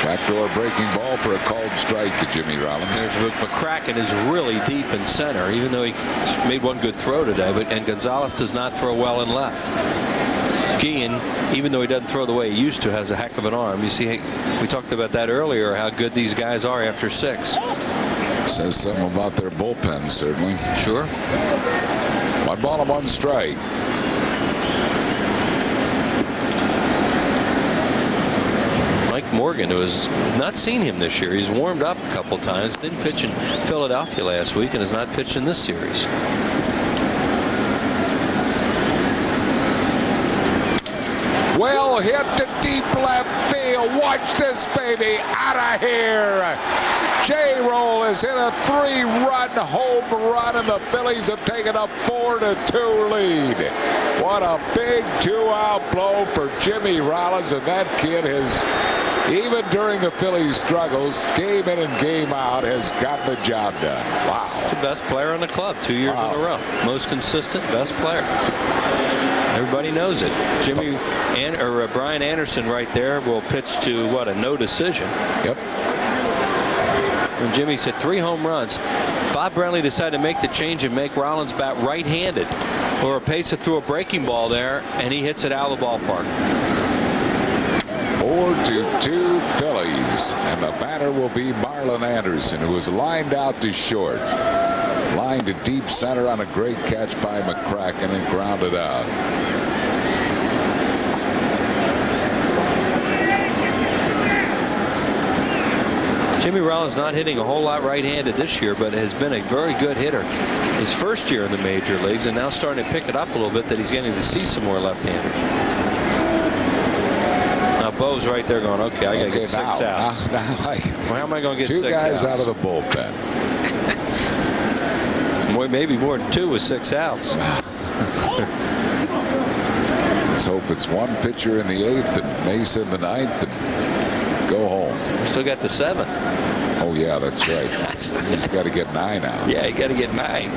Backdoor breaking ball for a called strike to Jimmy Rollins. There's McCracken is really deep in center, even though he made one good throw today. And Gonzalez does not throw well in left. Guillen, even though he doesn't throw the way he used to, has a heck of an arm. You see, we talked about that earlier, how good these guys are after 6. Says something about their bullpen, certainly. Sure. 1 ball and 1 strike. Mike Morgan, who has not seen him this year. He's warmed up a couple times. Didn't pitch in Philadelphia last week and has not pitched in this series. Well hit to deep left field. Watch this baby out of here. J-Roll has hit a 3-run home run, and the Phillies have taken a 4-2 lead. What a big 2-out blow for Jimmy Rollins, and that kid has, even during the Phillies' struggles, game in and game out, has gotten the job done. Wow. The best player in the club 2 years in a row. Most consistent, best player. Everybody knows it. Brian Anderson right there will pitch to what, a no decision. Yep. When Jimmy's hit 3 home runs, Bob Brenly decided to make the change and make Rollins bat right-handed. Or Pesa threw a breaking ball there, and he hits it out of the ballpark. 4-2 Phillies, and the batter will be Marlon Anderson, who was lined out to short. Lined to deep center on a great catch by McCracken and grounded out. Jimmy Rollins not hitting a whole lot right-handed this year, but has been a very good hitter his first year in the major leagues, and now starting to pick it up a little bit that he's getting to see some more left-handers. Now Bo's right there going, okay, I got to get 6 outs. Now, well, how am I going to get 6 outs? 2 guys out of the bullpen. Maybe more than 2 with 6 outs. Let's hope it's 1 pitcher in the 8th and Mesa in the 9th and go home. We still got the 7th. Oh yeah, that's right. He's got to get 9 outs. Yeah, you got to get 9.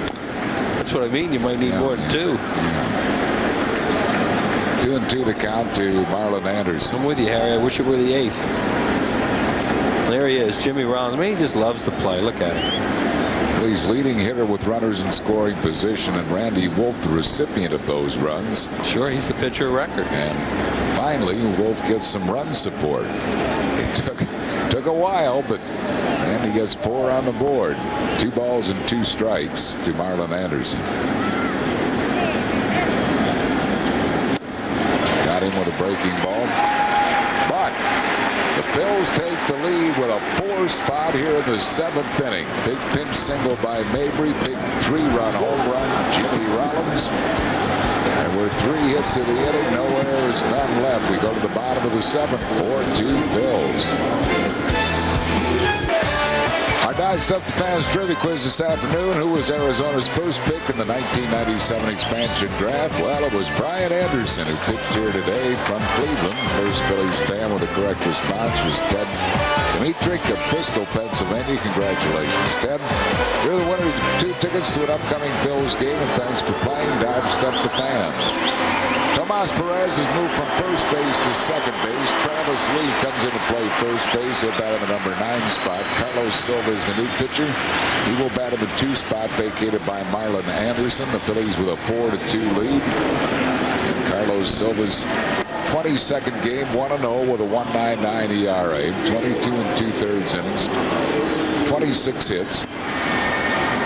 That's what I mean. You might need more than 2. Yeah. 2-2 the count to Marlon Anderson. I'm with you, Harry. I wish it were the 8th. There he is, Jimmy Rollins. I mean, he just loves to play. Look at him. He's leading hitter with runners in scoring position, and Randy Wolf the recipient of those runs. Sure, he's the pitcher of record. And finally, Wolf gets some run support. It took a while, but and he gets 4 on the board. 2 balls and 2 strikes to Marlon Anderson. Got him with a breaking ball, but the Phils take the lead with a 4 spot here in the 7th inning. Big pinch single by Mabry. Big 3-run home run, Jimmy Rollins. And we're 3 hits of the inning. No errors, none left. We go to the bottom of the 7th. 4-2 Phils. Our Dodged Up the Fans Trivia Quiz this afternoon. Who was Arizona's first pick in the 1997 expansion draft? Well, it was Brian Anderson, who pitched here today from Cleveland. First Phillies fan with the correct response was Ted Dimitrik of Bristol, Pennsylvania. Congratulations, Ted. You're the winner of 2 tickets to an upcoming Phils game, and thanks for playing Dodged Up the Fans. Tomas Perez has moved from first base to second base. Travis Lee comes in to play first base. He'll bat in the number 9 spot. Carlos Silva is the new pitcher. He will bat in the 2 spot vacated by Marlon Anderson. The Phillies with a 4-2 lead. And Carlos Silva's 22nd game, 1-0 with a 1.99 ERA, 22 2/3 innings, 26 hits,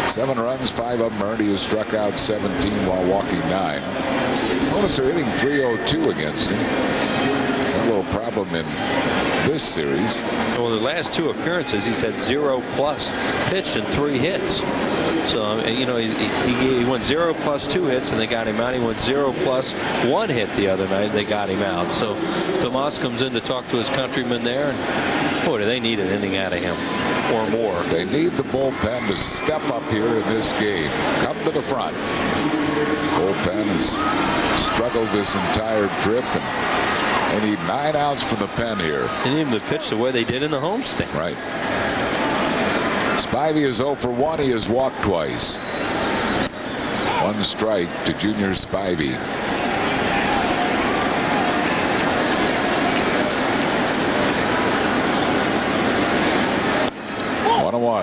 7 runs, 5 of them earned. He has struck out 17 while walking 9. Opponents are hitting .302 against him. It's a little problem in this series. Well, the last 2 appearances, he's had 0+ pitched and 3 hits. So, you know, he went 0+ 2 hits and they got him out. He went 0+ 1 hit the other night and they got him out. So Tomas comes in to talk to his countrymen there, and boy, do they need an inning out of him or more. They need the bullpen to step up here in this game. Come to the front. Bullpen has struggled this entire trip, and they need 9 outs from the pen here. They need him to pitch the way they did in the homestand. Right. Spivey is 0 for 1. He has walked twice. 1 strike to Junior Spivey.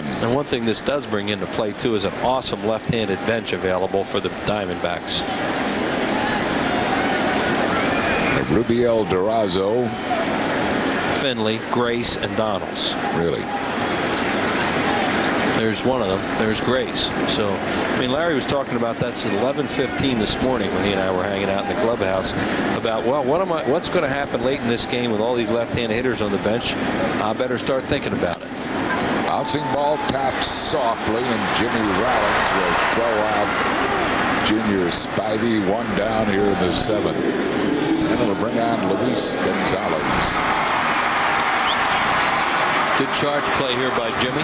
And one thing this does bring into play too is an awesome left-handed bench available for the Diamondbacks. Rubiel, Durazo, Finley, Grace, and Donalds. Really? There's one of them. There's Grace. So, I mean, Larry was talking about that at 11:15 this morning when he and I were hanging out in the clubhouse about, well, what's going to happen late in this game with all these left-handed hitters on the bench? I better start thinking about it. Bouncing ball taps softly, and Jimmy Rollins will throw out Junior Spivey. 1 down here in the 7th. And it'll bring on Luis Gonzalez. Good charge play here by Jimmy.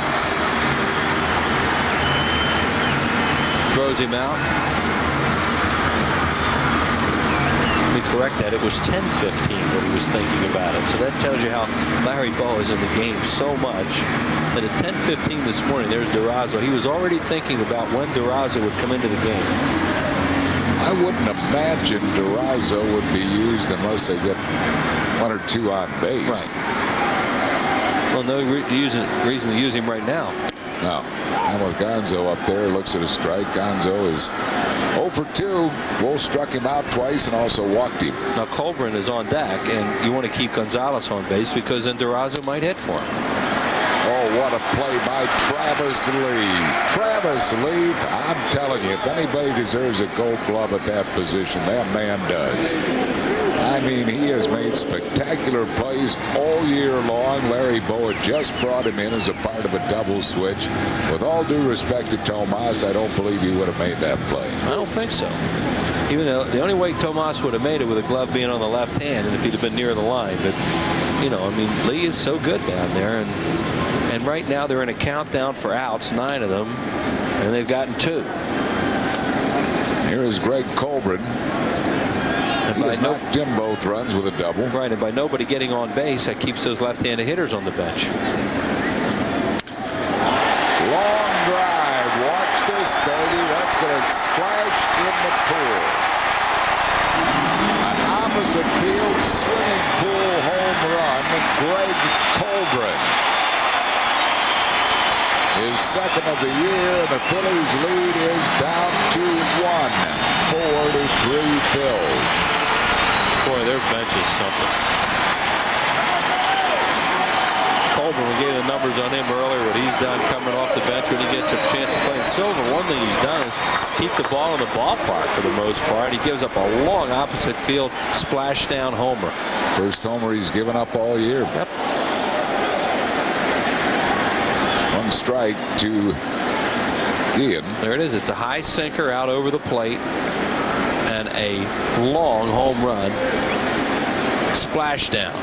Throws him out. Let me correct that. It was 10:15 when he was thinking about it. So that tells you how Larry Bowa is in the game so much that at 10:15 this morning, there's Durazo. He was already thinking about when Durazo would come into the game. I wouldn't imagine Durazo would be used unless they get 1 or 2 on base. Right. Well, no reason to use him right now. No. And with Gonzo up there, looks at a strike. Gonzo is 0 for 2. Wolf struck him out twice and also walked him. Now Colburn is on deck, and you want to keep Gonzalez on base because then Durazo might hit for him. Oh, what a play by Travis Lee. Travis Lee, I'm telling you, if anybody deserves a gold glove at that position, that man does. I mean, he has made spectacular plays all year long. Larry Boa just brought him in as a part of a double switch. With all due respect to Tomas, I don't believe he would have made that play. I don't think so. Even though the only way Tomas would have made it with a glove being on the left hand, and if he'd have been near the line. But, you know, I mean, Lee is so good down there. And right now they're in a countdown for outs, 9 of them, and they've gotten 2. Here is Greg Colburn. He has knocked in both runs with a double. Right, and by nobody getting on base, that keeps those left-handed hitters on the bench. Long drive. Watch this, baby. That's going to splash in the pool. An opposite field swimming pool home run. Greg Colburn. His second of the year, and the Phillies lead is down to 1. 4-3 Phils. Boy, their bench is something. Colburn, we gave the numbers on him earlier, what he's done coming off the bench when he gets a chance to play. And Silva, one thing he's done is keep the ball in the ballpark for the most part. He gives up a long opposite field splashdown homer. First homer he's given up all year. Yep. 1 strike to Guillen. There it is. It's a high sinker out over the plate. And a long home run. Splashdown.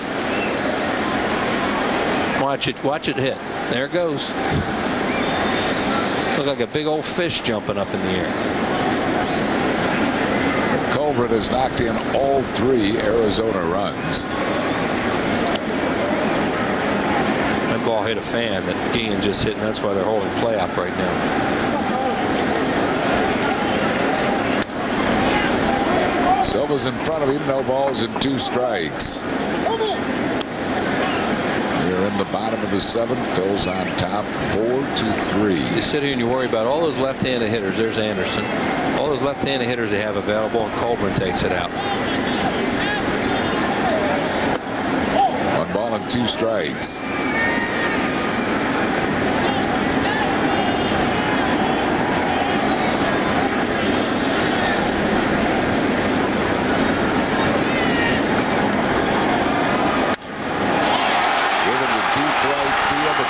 Watch it hit. There it goes. Look like a big old fish jumping up in the air. Colbert has knocked in all 3 Arizona runs. That ball hit a fan that Guillen just hit, and that's why they're holding play up right now. Silva's in front of him, no balls and 2 strikes. We're in the bottom of the 7th. Phil's on top 4-3. You sit here and you worry about all those left-handed hitters. There's Anderson. All those left-handed hitters they have available, and Colburn takes it out. 1 ball and 2 strikes.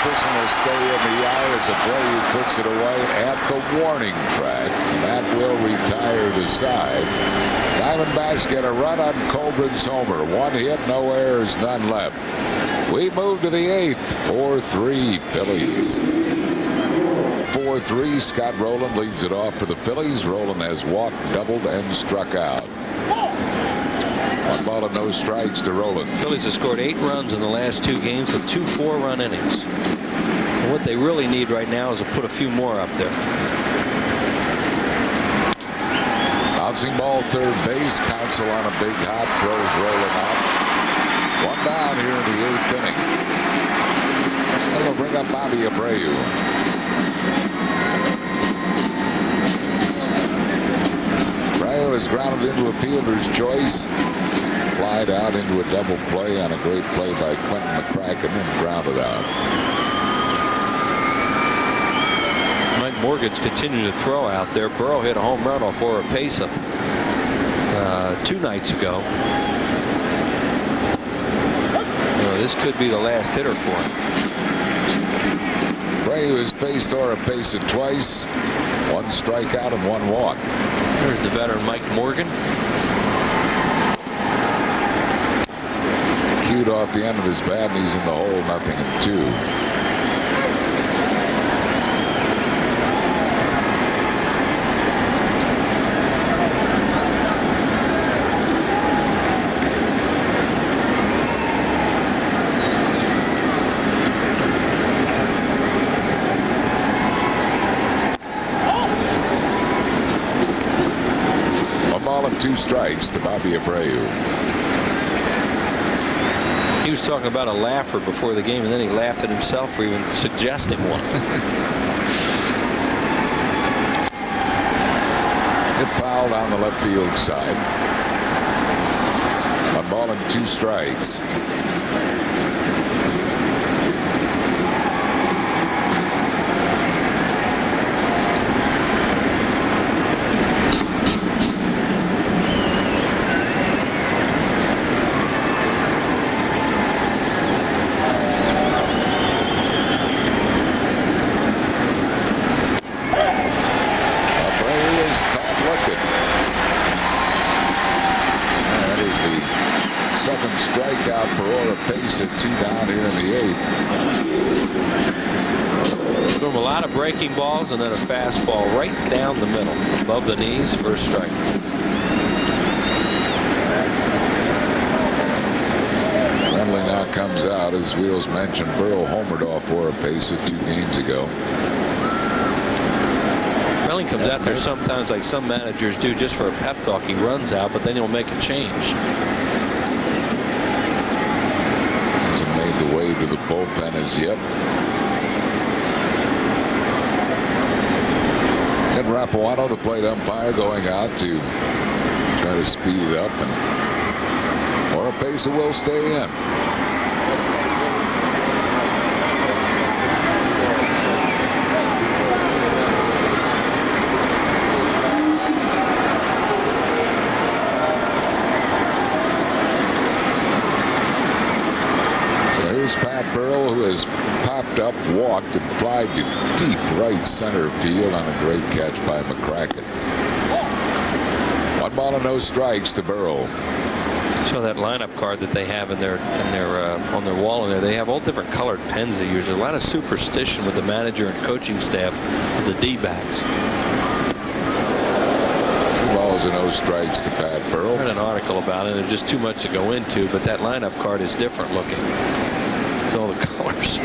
This one will stay in the yard as Abreu puts it away at the warning track. That will retire the side. Diamondbacks get a run on Colburn's homer. 1 hit, no errors, none left. We move to the 8th. 4-3 Phillies. 4-3. Scott Rowland leads it off for the Phillies. Rowland has walked, doubled, and struck out. 1 ball and no strikes to Rowland. Phillies have scored 8 runs in the last 2 games with 2 4-run innings. And what they really need right now is to put a few more up there. Bouncing ball third base. Counsell on a big hop. Throws Rowland out. 1 down here in the 8th inning. That'll bring up Bobby Abreu. Abreu is grounded into a fielder's choice. Flied out into a double play on a great play by Quentin McCracken and grounded out. Mike Morgan's continuing to throw out there. Burrow hit a home run off Oropesa 2 nights ago. This could be the last hitter for him. Abreu has faced Oropesa twice. 1 strikeout and 1 walk. There's the veteran Mike Morgan. Cued off the end of his bat, and he's in the hole, 0-2. 2 strikes to Bobby Abreu. He was talking about a laugher before the game, and then he laughed at himself for even suggesting one. Hit fouled on the left field side. 1 ball and 2 strikes. Second strikeout for Pace at 2 down here in the 8th. Threw him a lot of breaking balls and then a fastball right down the middle, above the knees for a strike. Friendly now comes out, as Wheels mentioned. Burrow homered off Pace at 2 games ago. Friendly comes out there sometimes, like some managers do, just for a pep talk. He runs out, but then he'll make a change. Hasn't made the way to the bullpen as yet. And Rapuano, the plate umpire, going out to try to speed it up, and Pace will stay in. Here's Pat Burrell, who has popped up, walked, and flied to deep right center field on a great catch by McCracken. 1 ball and no strikes to Burrell. So that lineup card that they have on their wall in there, they have all different colored pens they use. There's a lot of superstition with the manager and coaching staff of the D-backs. 2 balls and no strikes to Pat Burrell. I read an article about it. There's just too much to go into, but that lineup card is different looking. It's all the colors.